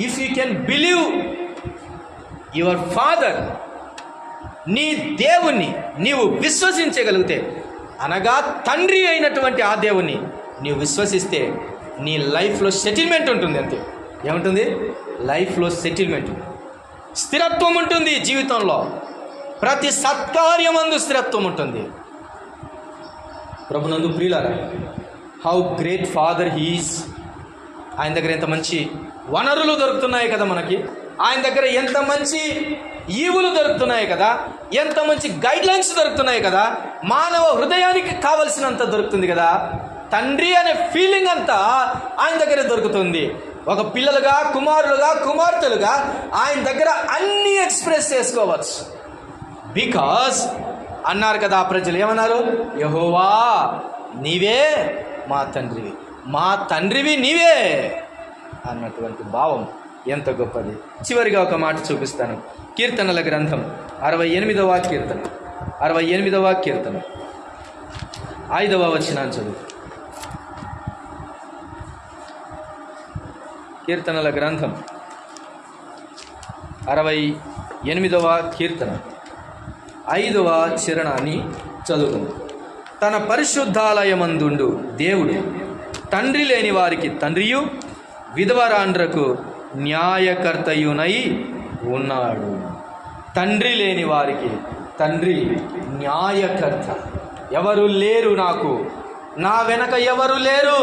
A: If you can believe your father, నీ దేవుణ్ణి నీవు విశ్వసించగలిగితే, అనగా తండ్రి అయినటువంటి ఆ దేవుణ్ణి నీవు విశ్వసిస్తే నీ లైఫ్లో సెటిల్మెంట్ ఉంటుంది. అంతే. ఏముంటుంది? లైఫ్లో సెటిల్మెంట్, స్థిరత్వం ఉంటుంది. జీవితంలో ప్రతి సత్కార్యమందు స్థిరత్వం ఉంటుంది. ప్రభునందు ప్రియులారా, హౌ గ్రేట్ ఫాదర్ హీస్. ఆయన దగ్గర ఎంత మంచి వనరులు దొరుకుతున్నాయి కదా మనకి. ఆయన దగ్గర ఎంత మంచి ఈవులు దొరుకుతున్నాయి కదా, ఎంత మంచి గైడ్లైన్స్ దొరుకుతున్నాయి కదా, మానవ హృదయానికి కావలసినంత దొరుకుతుంది కదా. తండ్రి అనే ఫీలింగ్ అంతా ఆయన దగ్గర దొరుకుతుంది. ఒక పిల్లలుగా, కుమారులుగా, కుమార్తెలుగా ఆయన దగ్గర అన్నీ ఎక్స్ప్రెస్ చేసుకోవచ్చు. బికాజ్ అన్నారు కదా ప్రజలు, ఏమన్నారు? యెహోవా నీవే మా తండ్రివి, మా తండ్రివి నీవే అన్నటువంటి భావం ఎంత గొప్పది. చివరిగా ఒక మాట చూపిస్తాను. కీర్తనల గ్రంథం 68వ కీర్తన, 68వ కీర్తన 5వ వచనాన్ని చదువు. కీర్తనల గ్రంథం 68వ కీర్తన 5వ చరణాన్ని చదువుకుంది. తన పరిశుద్ధాలయమందుండు దేవుడు తండ్రి లేని వారికి తండ్రియు విధవరాండ్రకు న్యాయకర్తయునై ఉన్నాడు. తండ్రి లేని వారికి తండ్రి, న్యాయకర్త. ఎవరు లేరు నాకు, నా వెనక ఎవరు లేరు,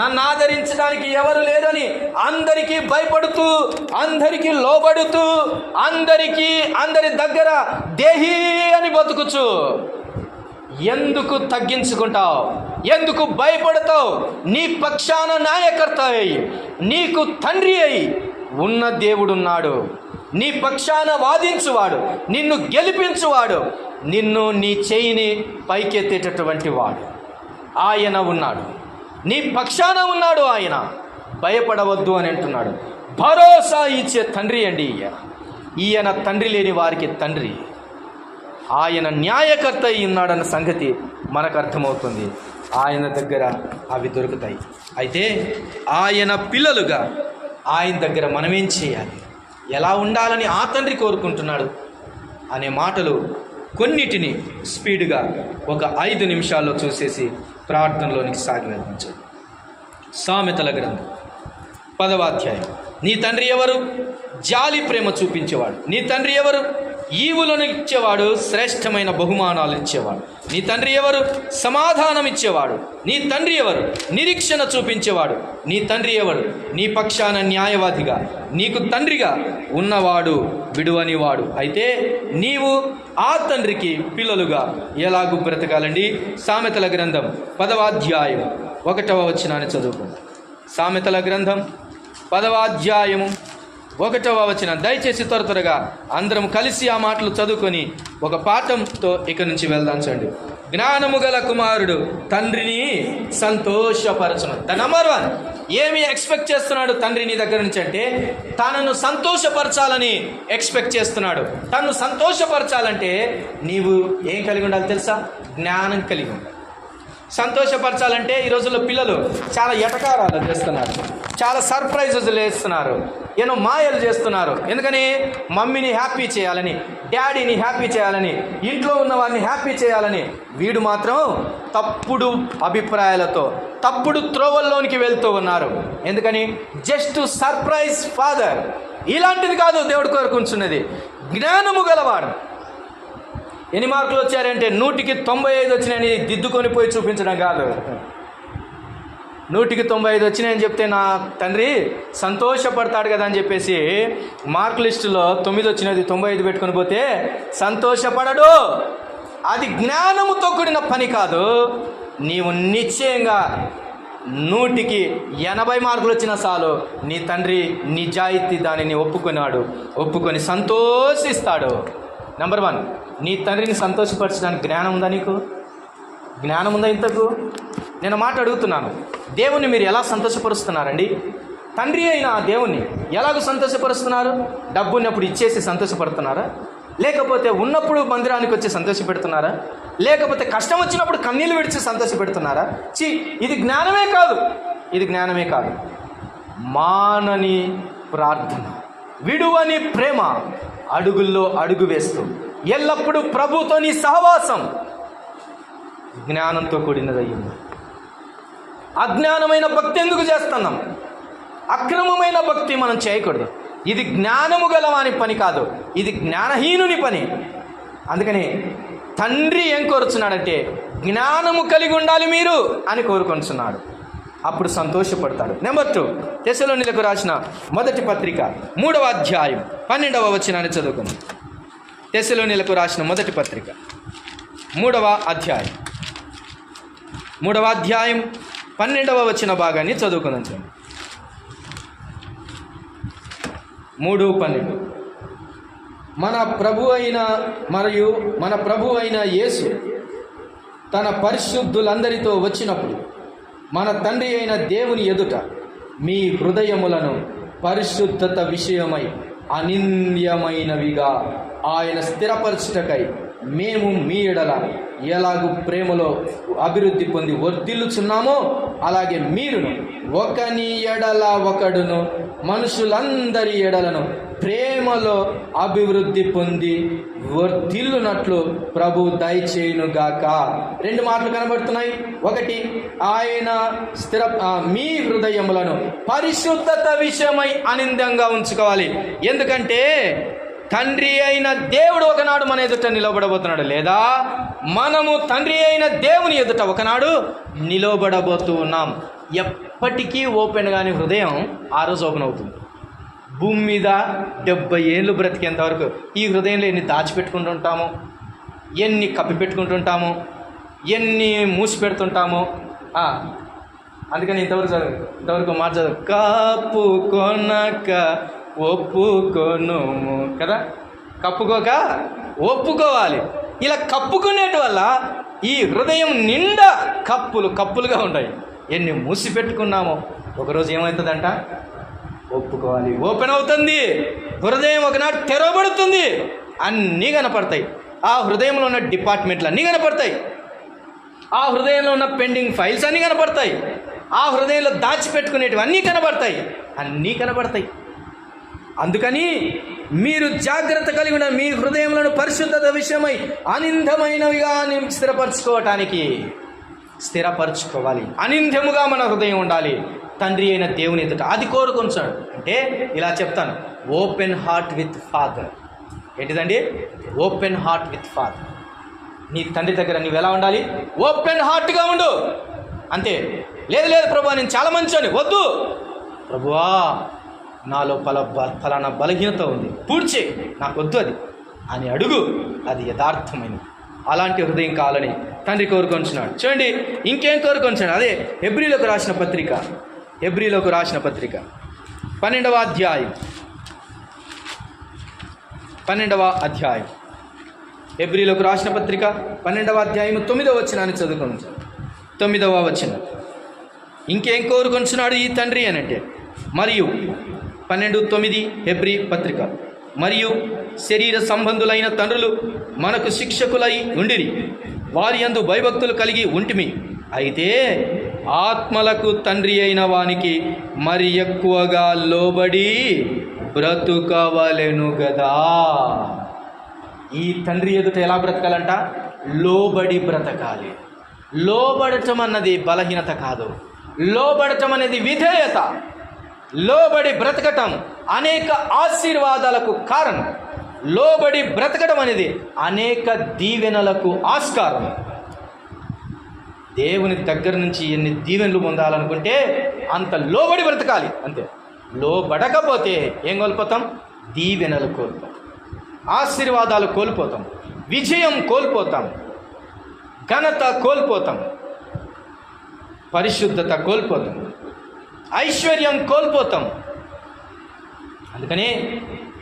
A: నన్ను ఆదరించడానికి ఎవరు లేరని అందరికీ భయపడుతూ, అందరికీ లోబడుతూ, అందరి దగ్గర దేహి అని బతుకుచు ఎందుకు తగ్గించుకుంటావు? ఎందుకు భయపడతావు? నీ పక్షాన న్యాయకర్త అయి, నీకు తండ్రి అయి ఉన్న దేవుడున్నాడు. నీ పక్షాన వాదించువాడు, నిన్ను గెలిపించువాడు, నిన్ను నీ చేయిని పైకెత్తేటటువంటి వాడు ఆయన ఉన్నాడు. నీ పక్షాన ఉన్నాడు ఆయన. భయపడవద్దు అని అంటున్నాడు. భరోసా ఇచ్చే తండ్రి అండి ఈయన తండ్రి లేని వారికి తండ్రి. ఆయన న్యాయకర్త అయి ఉన్నాడన్న సంగతి మనకు అర్థమవుతుంది. ఆయన దగ్గర అవి దొరుకుతాయి. అయితే ఆయన పిల్లలుగా ఆయన దగ్గర మనమేం చేయాలి, ఎలా ఉండాలని ఆ తండ్రి కోరుకుంటున్నాడు అనే మాటలు కొన్నిటిని స్పీడ్గా ఒక 5 నిమిషాల్లో చూసేసి ప్రార్థనలోనికి సాగి వెళ్తాం. సామెతల గ్రంథం 10వ అధ్యాయం. నీ తండ్రి ఎవరు? జాలి ప్రేమ చూపించేవాడు. నీ తండ్రి ఎవరు? ఈవులను ఇచ్చేవాడు, శ్రేష్టమైన బహుమానాలు ఇచ్చేవాడు. నీ తండ్రి ఎవరు? సమాధానం ఇచ్చేవాడు. నీ తండ్రి ఎవరు? నిరీక్షణ చూపించేవాడు. నీ తండ్రి ఎవరు? నీ పక్షాన న్యాయవాదిగా, నీకు తండ్రిగా ఉన్నవాడు, విడువనివాడు. అయితే నీవు ఆ తండ్రికి పిల్లలుగా ఎలాగూ బ్రతకాలండి? సామెతల గ్రంథం 10వ అధ్యాయం 1వ వచనాన్ని చదువుకుందాం. సామెతల గ్రంథం 10వ అధ్యాయము 1వ వచనం. దయచేసి త్వరగా అందరం కలిసి ఆ మాటలు చదువుకొని ఒక పాఠంతో ఇక నుంచి వెళ్దాం. చూడండి. జ్ఞానము గల కుమారుడు తండ్రిని సంతోషపరచును. ద నంబర్ 1 ఏమి ఎక్స్పెక్ట్ చేస్తున్నాడు తండ్రి నీ దగ్గర నుంచి అంటే, తనను సంతోషపరచాలని ఎక్స్పెక్ట్ చేస్తున్నాడు. తనను సంతోషపరచాలంటే నీవు ఏం కలిగి ఉండాలి తెలుసా? జ్ఞానం కలిగి ఉండాలి. సంతోషపరచాలంటే ఈ రోజుల్లో పిల్లలు చాలా ఎటకారాలు చేస్తున్నారు, చాలా సర్ప్రైజెస్ వేస్తున్నారు, ఏమో మాయలు చేస్తున్నారు. ఎందుకని? మమ్మీని హ్యాపీ చేయాలని, డాడీని హ్యాపీ చేయాలని, ఇంట్లో ఉన్న వారిని హ్యాపీ చేయాలని. వీడు మాత్రం తప్పుడు అభిప్రాయాలతో తప్పుడు త్రోవల్లోనికి వెళ్తూ ఉన్నారు. ఎందుకని? Just surprise father. ఇలాంటిది కాదు దేవుడు కోరుకుంటున్నది. జ్ఞానము గలవాడు. ఎన్ని మార్కులు వచ్చారంటే 100కి 95 వచ్చినాయని దిద్దుకొని పోయి చూపించడం కాదు. 100కి 95 వచ్చినాయని చెప్తే నా తండ్రి సంతోషపడతాడు కదా అని చెప్పేసి మార్క్ లిస్టులో 9 వచ్చినది 95 పెట్టుకొని పోతే సంతోషపడడు. అది జ్ఞానముతో కూడిన పని కాదు. నీవు నిశ్చయంగా 100కి 80 మార్కులు వచ్చినా చాలు, నీ తండ్రి నిజాయితీ దానిని ఒప్పుకొని సంతోషిస్తాడు. నంబర్ 1, నీ తండ్రిని సంతోషపరచడానికి జ్ఞానం ఉందా? నీకు జ్ఞానం ఉందా? ఇంతకు నేను మాట అడుగుతున్నాను. దేవుణ్ణి మీరు ఎలా సంతోషపరుస్తున్నారండి? తండ్రి అయిన ఆ దేవుణ్ణి ఎలాగో సంతోషపరుస్తున్నారు? డబ్బు ఉన్నప్పుడు ఇచ్చేసి సంతోషపడుతున్నారా? లేకపోతే ఉన్నప్పుడు మందిరానికి వచ్చి సంతోషపెడుతున్నారా? లేకపోతే కష్టం వచ్చినప్పుడు కన్నీళ్ళు విడిచి సంతోషపెడుతున్నారా? ఇది జ్ఞానమే కాదు. ఇది జ్ఞానమే కాదు. మానని ప్రార్థన, విడువని ప్రేమ, అడుగుల్లో అడుగు వేస్తూ ఎల్లప్పుడూ ప్రభుతో నీ సహవాసం జ్ఞానంతో కూడినదయ్యింది. అజ్ఞానమైన భక్తి ఎందుకు చేస్తున్నాం? అక్రమమైన భక్తి మనం చేయకూడదు. ఇది జ్ఞానము గలవాని పని కాదు, ఇది జ్ఞానహీనుని పని. అందుకని తండ్రి ఏం కోరుచున్నాడంటే జ్ఞానము కలిగి ఉండాలి మీరు అని కోరుకొంటున్నాడు. అప్పుడు సంతోషపడతాడు. నెంబర్ 2, తెస్సలోనిలకు రాసిన మొదటి పత్రిక 3వ అధ్యాయం 12వ వచనాన్ని చదువుకుందాం. తెస్సలోనిలకు రాసిన మొదటి పత్రిక 3వ అధ్యాయం 12వ వచన భాగాన్ని చదువుకుందాం. 3:12 మన ప్రభు అయిన యేసు తన పరిశుద్ధులందరితో వచ్చినప్పుడు మన తండ్రి అయిన దేవుని ఎదుట మీ హృదయములను పరిశుద్ధత విషయమై అనింద్యమైనవిగా ఆయన స్థిరపరచుటకై మేము మీ ఎడల ఎలాగూ ప్రేమలో అభివృద్ధి పొంది వర్ధిల్లుచున్నామో అలాగే మీరును ఒకని ఎడల ఒకడును మనుషులందరి ఎడలను ప్రేమలో అభివృద్ధి పొంది వర్ధిల్లునట్లు ప్రభు దయచేయునుగాక. 2 మాటలు కనబడుతున్నాయి. ఒకటి, ఆయన మీ హృదయములను పరిశుద్ధత విషయమై అనిందంగా ఉంచుకోవాలి. ఎందుకంటే తండ్రి అయిన దేవుడు ఒకనాడు మన ఎదుట నిలబడబోతున్నాడు, లేదా మనము తండ్రి అయిన దేవుని ఎదుట ఒకనాడు నిలబడబోతూ ఉన్నాం. ఎప్పటికీ ఓపెన్ కాని హృదయం ఆ రోజు ఓపెన్ అవుతుంది. భూమి మీద 70 ఏళ్ళు బ్రతికేంత వరకు ఈ హృదయంలో ఎన్ని దాచిపెట్టుకుంటుంటామో, ఎన్ని కప్పి పెట్టుకుంటుంటామో, ఎన్ని మూసి పెడుతుంటామో. అందుకని ఇంతవరకు మాట చదువు, కప్పు కొనక ఒప్పుకొను కదా, కప్పుకోక ఒప్పుకోవాలి. ఇలా కప్పుకునేటి వల్ల ఈ హృదయం నిండా కప్పులుగా ఉంటాయి. ఎన్ని మూసి పెట్టుకున్నామో ఒకరోజు ఏమవుతుందంట, ఒప్పుకోవాలి, ఓపెన్ అవుతుంది. హృదయం ఒకనాడు తెరవబడుతుంది, అన్నీ కనపడతాయి. ఆ హృదయంలో ఉన్న డిపార్ట్మెంట్లు అన్నీ కనపడతాయి. ఆ హృదయంలో ఉన్న పెండింగ్ ఫైల్స్ అన్నీ కనపడతాయి. ఆ హృదయంలో దాచిపెట్టుకునేటివి అన్నీ కనబడతాయి. అందుకని మీరు జాగ్రత్త కలిగి ఉన్న మీ హృదయములను పరిశుద్ధత విషయమై అనిందమైనవిగా స్థిరపరచుకోవాలి. అనింద్యముగా మన హృదయం ఉండాలి తండ్రి అయిన దేవుని ఎదుట. అది కోరుకొంచాడు. అంటే ఇలా చెప్తాను, ఓపెన్ హార్ట్ విత్ ఫాదర్. ఏంటిదండి? Open heart with father. నీ తండ్రి దగ్గర నీవు ఎలా ఉండాలి? ఓపెన్ హార్ట్గా ఉండు. అంతే. లేదు ప్రభువా నేను చాలా మంచోని, వద్దు ప్రభువా నాలో ఫలానా బలహీనత ఉంది, పూడ్చే, నాకు వద్దు అది అని అడుగు. అది యథార్థమైనది. అలాంటి హృదయం కావాలని తండ్రి కోరుకొంచున్నాడు. చూడండి ఇంకేం కోరుకొంచున్నాడు. అదే హెబ్రీలకు రాసిన పత్రిక 12వ అధ్యాయం హెబ్రీలకు రాసిన పత్రిక 12వ అధ్యాయం 9వ వచనాన్ని చదువుకొని 9వ వచనం. ఇంకేం కోరుకొంచున్నాడు ఈ తండ్రి అని అంటే, మరియు 12:9 హెబ్రీ పత్రిక, మరియు శరీర సంబంధులైన తండ్రులు మనకు శిక్షకులై ఉండిరి, వారి యందు భయభక్తులు కలిగి ఉంటిమి. అయితే ఆత్మలకు తండ్రి అయిన వానికి మరి ఎక్కువగా లోబడి బ్రతుకవలెను గదా. ఈ తండ్రి ఎదుట ఎలా బ్రతకాలంట? లోబడి బ్రతకాలి. లోబడటం అన్నది బలహీనత కాదు, లోబడటం అనేది విధేయత. లోబడి బ్రతకటం అనేక ఆశీర్వాదాలకు కారణం. లోబడి బ్రతకడం అనేది అనేక దీవెనలకు ఆస్కారం. దేవుని దగ్గర నుంచి ఎన్ని దీవెనలు పొందాలనుకుంటే అంత లోబడి బ్రతకాలి. అంతే. లోబడకపోతే ఏం కోల్పోతాం? దీవెనలు కోల్పోతాం, ఆశీర్వాదాలు కోల్పోతాం, విజయం కోల్పోతాం, ఘనత కోల్పోతాం, పరిశుద్ధత కోల్పోతాం, ఐశ్వర్యం కోల్పోతాం. అందుకని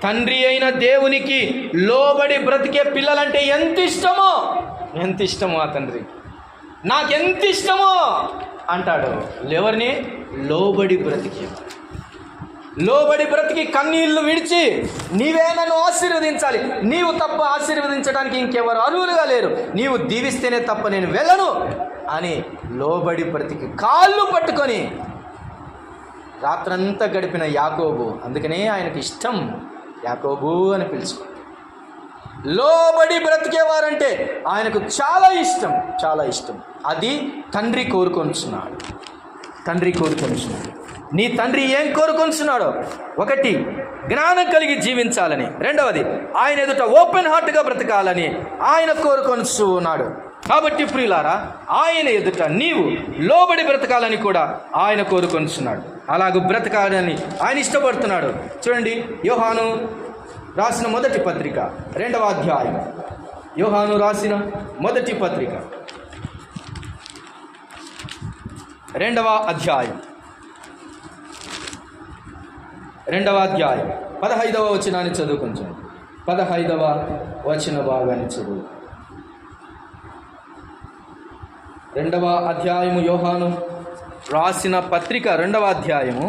A: తండ్రి అయిన దేవునికి లోబడి బ్రతికే పిల్లలంటే ఎంత ఇష్టమో ఆ తండ్రి, నాకెంత ఇష్టమో అంటాడు. ఎవరిని? లోబడి బ్రతికి కన్నీళ్లు విడిచి నీవే నన్ను ఆశీర్వదించాలి, నీవు తప్ప ఆశీర్వదించడానికి ఇంకెవరు అర్హులుగా లేరు, నీవు దీవిస్తేనే తప్ప నేను వెళ్ళను అని లోబడి బ్రతికి కాళ్ళు పట్టుకొని రాత్రంతా గడిపిన యాకోబు, అందుకనే ఆయనకి ఇష్టం యాకోబు అని పిలుచుకో. లోబడి బ్రతికేవారంటే ఆయనకు చాలా ఇష్టం, చాలా ఇష్టం. అది తండ్రి కోరుకొంటున్నాడు. తండ్రి కోరుకొంటున్నాడు. నీ తండ్రి ఏం కోరుకొంటున్నాడో, ఒకటి జ్ఞానం కలిగి జీవించాలని, రెండవది ఆయన ఎదుట ఓపెన్ హార్ట్గా బ్రతకాలని ఆయన కోరుకొంటున్నాడు. కాబట్టి ప్రియులారా, ఆయన ఎదుట నీవు లోబడి బ్రతకాలని కూడా ఆయన కోరుకొంటున్నాడు. అలాగూ బ్రతకాలని ఆయన ఇష్టపడుతున్నాడు. చూడండి, యోహాను రాసిన మొదటి పత్రిక 2వ అధ్యాయం. యోహాను రాసిన మొదటి పత్రిక 2వ అధ్యాయం 15వ వచనాన్ని చదువు. కొంచెం 15వ వచన భాగాన్ని చదువు. 2వ అధ్యాయము యోహాను రాసిన పత్రిక 2వ అధ్యాయము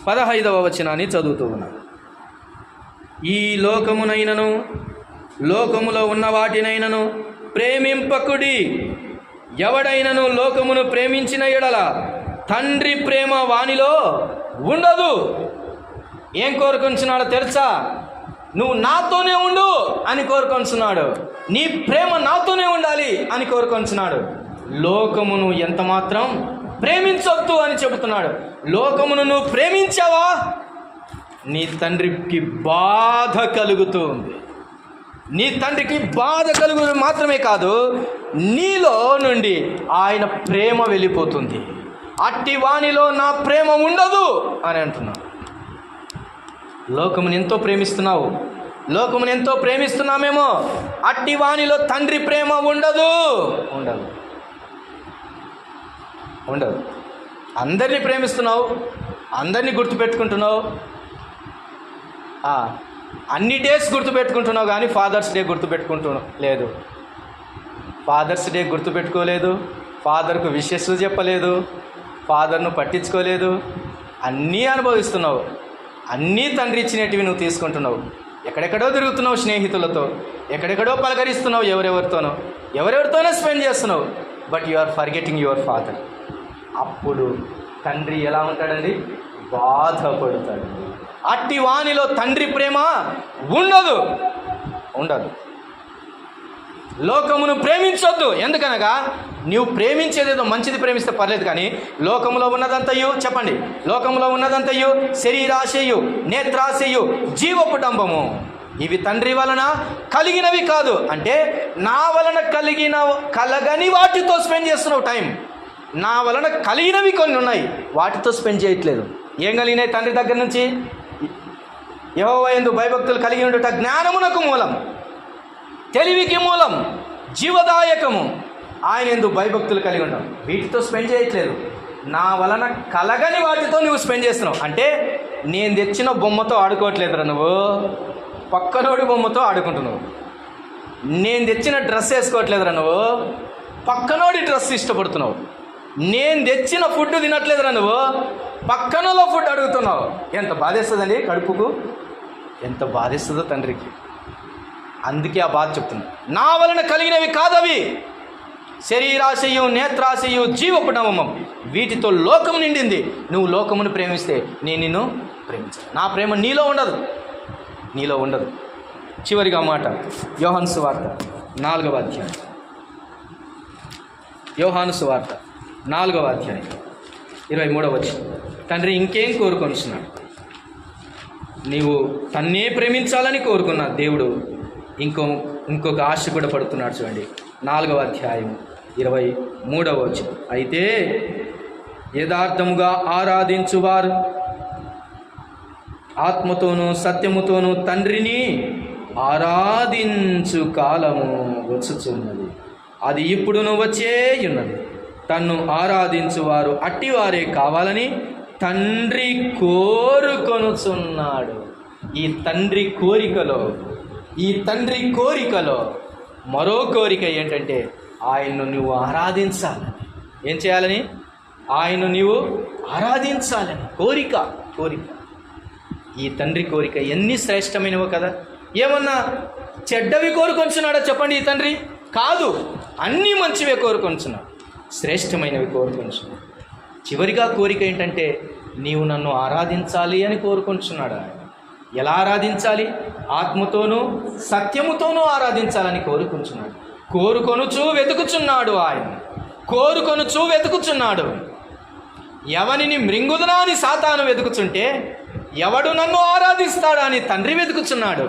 A: 15వ వచనాన్ని చదువుతూ ఉన్నాను. ఈ లోకమునైనను లోకములో ఉన్న వాటినైనను ప్రేమింపకుడి. ఎవడైనను లోకమును ప్రేమించిన ఎడల తండ్రి ప్రేమ వానిలో ఉండదు. ఏం కోరుకొంటున్నాడో తెలుసా? నువ్వు నాతోనే ఉండు అని కోరుకొంటున్నాడు. నీ ప్రేమ నాతోనే ఉండాలి అని కోరుకొంటున్నాడు. లోకమును ఎంత మాత్రం ప్రేమించొద్దు అని చెబుతున్నాడు. లోకమును నువ్వు ప్రేమించావా, నీ తండ్రికి బాధ కలుగుతుంది. నీ తండ్రికి బాధ కలుగుతుంది మాత్రమే కాదు, నీలో నుండి ఆయన ప్రేమ వెళ్ళిపోతుంది. అట్టి వానిలో నా ప్రేమ ఉండదు అని అంటున్నాడు. లోకమును ఎంతో ప్రేమిస్తున్నావు, లోకమును ఎంతో ప్రేమిస్తున్నామేమో, అట్టి వానిలో తండ్రి ప్రేమ ఉండదు. ఉండదు ఉండదు అందరినీ ప్రేమిస్తున్నావు, అందరినీ గుర్తుపెట్టుకుంటున్నావు, అన్ని డేస్ గుర్తుపెట్టుకుంటున్నావు, కానీ ఫాదర్స్ డే గుర్తుపెట్టుకుంటున్నావు లేదు. ఫాదర్స్ డే గుర్తుపెట్టుకోలేదు, ఫాదర్కు విషెస్ చెప్పలేదు, ఫాదర్ను పట్టించుకోలేదు. అన్నీ అనుభవిస్తున్నావు, అన్నీ తండ్రి ఇచ్చినటివి నువ్వు తీసుకుంటున్నావు. ఎక్కడెక్కడో తిరుగుతున్నావు స్నేహితులతో, ఎక్కడెక్కడో పలకరిస్తున్నావు, ఎవరెవరితోనో స్పెండ్ చేస్తున్నావు. But you are forgetting your father. అప్పుడు తండ్రి ఎలా ఉంటాడండి? బాధపడతాడు. అట్టి వానిలో తండ్రి ప్రేమ ఉండదు. లోకమును ప్రేమించొద్దు. ఎందుకనగా నీవు ప్రేమించేదేదో మంచిది ప్రేమిస్తే పర్లేదు, కానీ లోకములో ఉన్నదంతయు, చెప్పండి, లోకములో ఉన్నదంతయు శరీరాశయు, నేత్రాశయు, జీవపు డంబము, ఇవి తండ్రి వలన కలిగినవి కాదు. అంటే నా వలన కలగని వాటితో స్పెండ్ చేస్తున్నావు టైం. నా వలన కలిగినవి కొన్ని ఉన్నాయి, వాటితో స్పెండ్ చేయట్లేదు. ఏం కలిగినాయి తండ్రి దగ్గర నుంచి? యెహోవా యందు భయభక్తులు కలిగి ఉండుట జ్ఞానమునకు మూలం, తెలివికి మూలం, జీవదాయకము. ఆయన యందు భయభక్తులు కలిగి ఉంటాం. వీటితో స్పెండ్ చేయట్లేదు. నా వలన కలగని వాటితో నువ్వు స్పెండ్ చేస్తున్నావు. అంటే నేను తెచ్చిన బొమ్మతో ఆడుకోవట్లేదురా నువ్వు, పక్కనోడి బొమ్మతో ఆడుకుంటున్నావు. నేను తెచ్చిన డ్రెస్ వేసుకోవట్లేదురా నువ్వు, పక్కనోడి డ్రెస్ ఇష్టపడుతున్నావు. నేను తెచ్చిన ఫుడ్ తినట్లేదురా నువ్వు, పక్కనలో ఫుడ్ అడుగుతున్నావు. ఎంత బాధేస్తుందండి కడుపుకు, ఎంత బాధేస్తుందో తండ్రికి. అందుకే ఆ బాధ చెప్తున్నా. నా వలన కలిగినవి కాదవి, శరీరాశయు, నేత్రాశయు, జీవపు డంబము, వీటితో లోకం నిండింది. నువ్వు లోకమును ప్రేమిస్తే నేను నిన్ను ప్రేమించాను. నా ప్రేమ నీలో ఉండదు. చివరిగా మాట, యోహాను సువార్త 4వ అధ్యాయం. యోహాను సువార్త 4వ అధ్యాయం 23వ వచనం. తండ్రి ఇంకేం కోరుకొనిస్తున్నాడు? నీవు తన్నే ప్రేమించాలని కోరుకున్న దేవుడు ఇంకొక ఆశ కూడా పడుతున్నాడు. చూడండి, 4వ అధ్యాయం 23వ వచనం. అయితే యథార్థముగా ఆరాధించువారు ఆత్మతోనూ సత్యముతోనూ తండ్రిని ఆరాధించు కాలము వచ్చుచున్నది, అది ఇప్పుడును వచ్చేయున్నది. తన్ను ఆరాధించువారు అట్టివారే కావాలని తండ్రి కోరుకొనుచున్నాడు. ఈ తండ్రి కోరికలో మరో కోరిక ఏంటంటే ఆయన్ను నువ్వు ఆరాధించాలని. ఏం చేయాలని? ఆయన్ను నీవు ఆరాధించాలని కోరిక. ఈ తండ్రి కోరిక ఎన్ని శ్రేష్టమైనవో కదా. ఏమన్నా చెడ్డవి కోరుకొంచున్నాడా చెప్పండి ఈ తండ్రి? కాదు, అన్నీ మంచివే కోరుకొంచున్నాడు, శ్రేష్టమైనవి కోరుకొంచున్నాడు. చివరిగా కోరిక ఏంటంటే నీవు నన్ను ఆరాధించాలి అని కోరుకుంటున్నాడు ఆయన. ఎలా ఆరాధించాలి? ఆత్మతోనూ సత్యముతోనూ ఆరాధించాలని కోరుకుంటున్నాడు. కోరుకొనుచూ వెతుకుచున్నాడు ఆయన. కోరుకొనుచూ వెతుకుచున్నాడు. ఎవనిని మృంగుదునా అని సాతాను వెతుకుచుంటే, ఎవడు నన్ను ఆరాధిస్తాడా అని తండ్రి వెతుకుచున్నాడు.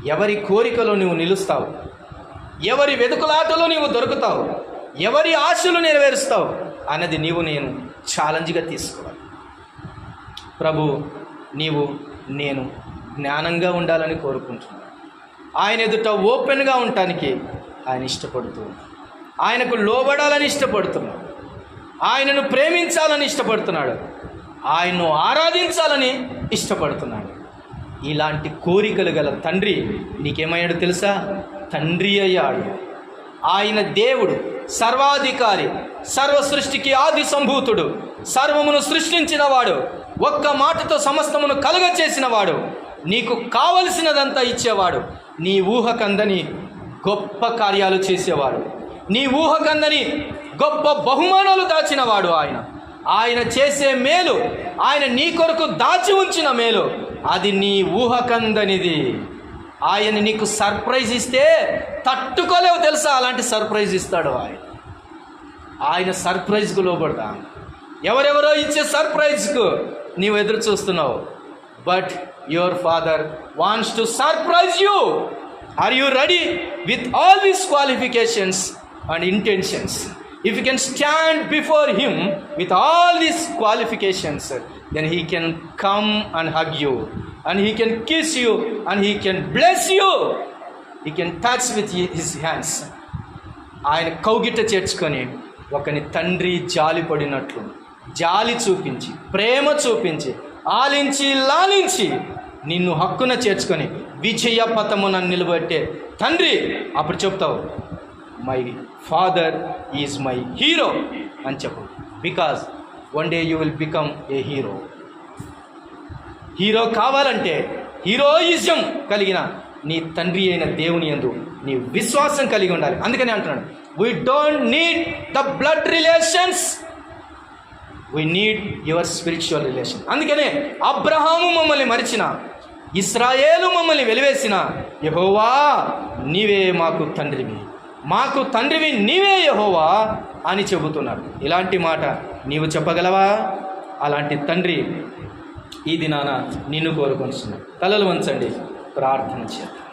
A: ఎవరి కోరికలో నువ్వు నిలుస్తావు, ఎవరి వెతుకులాటలో నీవు దొరుకుతావు, ఎవరి ఆశలు నెరవేరుస్తావు అన్నది నేను ఛాలెంజ్గా తీసుకోవాలి. ప్రభు, నీవు నేను జ్ఞానంగా ఉండాలని కోరుకుంటున్నాను. ఆయన ఎదుట ఓపెన్గా ఉండటానికి ఆయన ఇష్టపడుతున్నాడు. ఆయనకు లోబడాలని ఇష్టపడుతున్నాడు. ఆయనను ప్రేమించాలని ఇష్టపడుతున్నాడు. ఆయన్ను ఆరాధించాలని ఇష్టపడుతున్నాడు. ఇలాంటి కోరికలు గల తండ్రి నీకేమయ్యాడు తెలుసా? తండ్రి అయ్యాడు. ఆయన దేవుడు, సర్వాధికారి, సర్వ సృష్టికి ఆది సంభూతుడు, సర్వమును సృష్టించిన వాడు, ఒక్క మాటతో సమస్తమును కలుగచేసిన వాడు, నీకు కావలసినదంతా ఇచ్చేవాడు, నీ ఊహకందని గొప్ప కార్యాలు చేసేవాడు, నీ ఊహకందని గొప్ప బహుమానాలు దాచినవాడు ఆయన. ఆయన చేసే మేలు, ఆయన నీ కొరకు దాచి ఉంచిన మేలు, అది నీ ఊహకందనిది. ఆయన నీకు సర్ప్రైజ్ ఇస్తే తట్టుకోలేవు తెలుసా? అలాంటి సర్ప్రైజ్ ఇస్తాడు ఆయన. ఆయన సర్ప్రైజ్కు లోబడతా. ఎవరెవరో ఇచ్చే సర్ప్రైజ్కు నీవు ఎదురు చూస్తున్నావు. But your father wants to surprise you. Are you ready with all these qualifications and intentions? If you can stand before him with all these qualifications, then he can come and hug you, and he can kiss you, and he can bless you. He can touch with his hands. ఆయన కౌగిట చేర్చుకొని ఒకని తండ్రి జాలి పడినట్లు జాలి చూపించి, ప్రేమ చూపించి, ఆలించి లాలించి నిన్ను హక్కున చేర్చుకొని విజయ పథమున నిలబెట్టే తండ్రి. అప్పుడు చెప్తావు, my father is my hero అని చెప్పు. Because one day you will become a hero. Hero కావాలంటే హీరోయిజం కలిగిన నీ తండ్రి అయిన దేవుని యందు నీ విశ్వాసం కలిగి ఉండాలి. అందుకని అంటున్నాడు, we don't need the blood relations, we need your spiritual relation. అందుకనే అబ్రహాము మమ్మల్ని మరిచిన, ఇశ్రాయేలు మమ్మల్ని వెలివేసిన, యెహోవా నీవే మాకు తండ్రివి, మాకు తండ్రివి నీవే యెహోవా అని చెబుతున్నాడు. ఇలాంటి మాట నీవు చెప్పగలవా? అలాంటి తండ్రి ఈ దినాన నిన్ను కోరుకొనిస్తున్నాడు. తలలు వంచండి, ప్రార్థన చేద్దాం.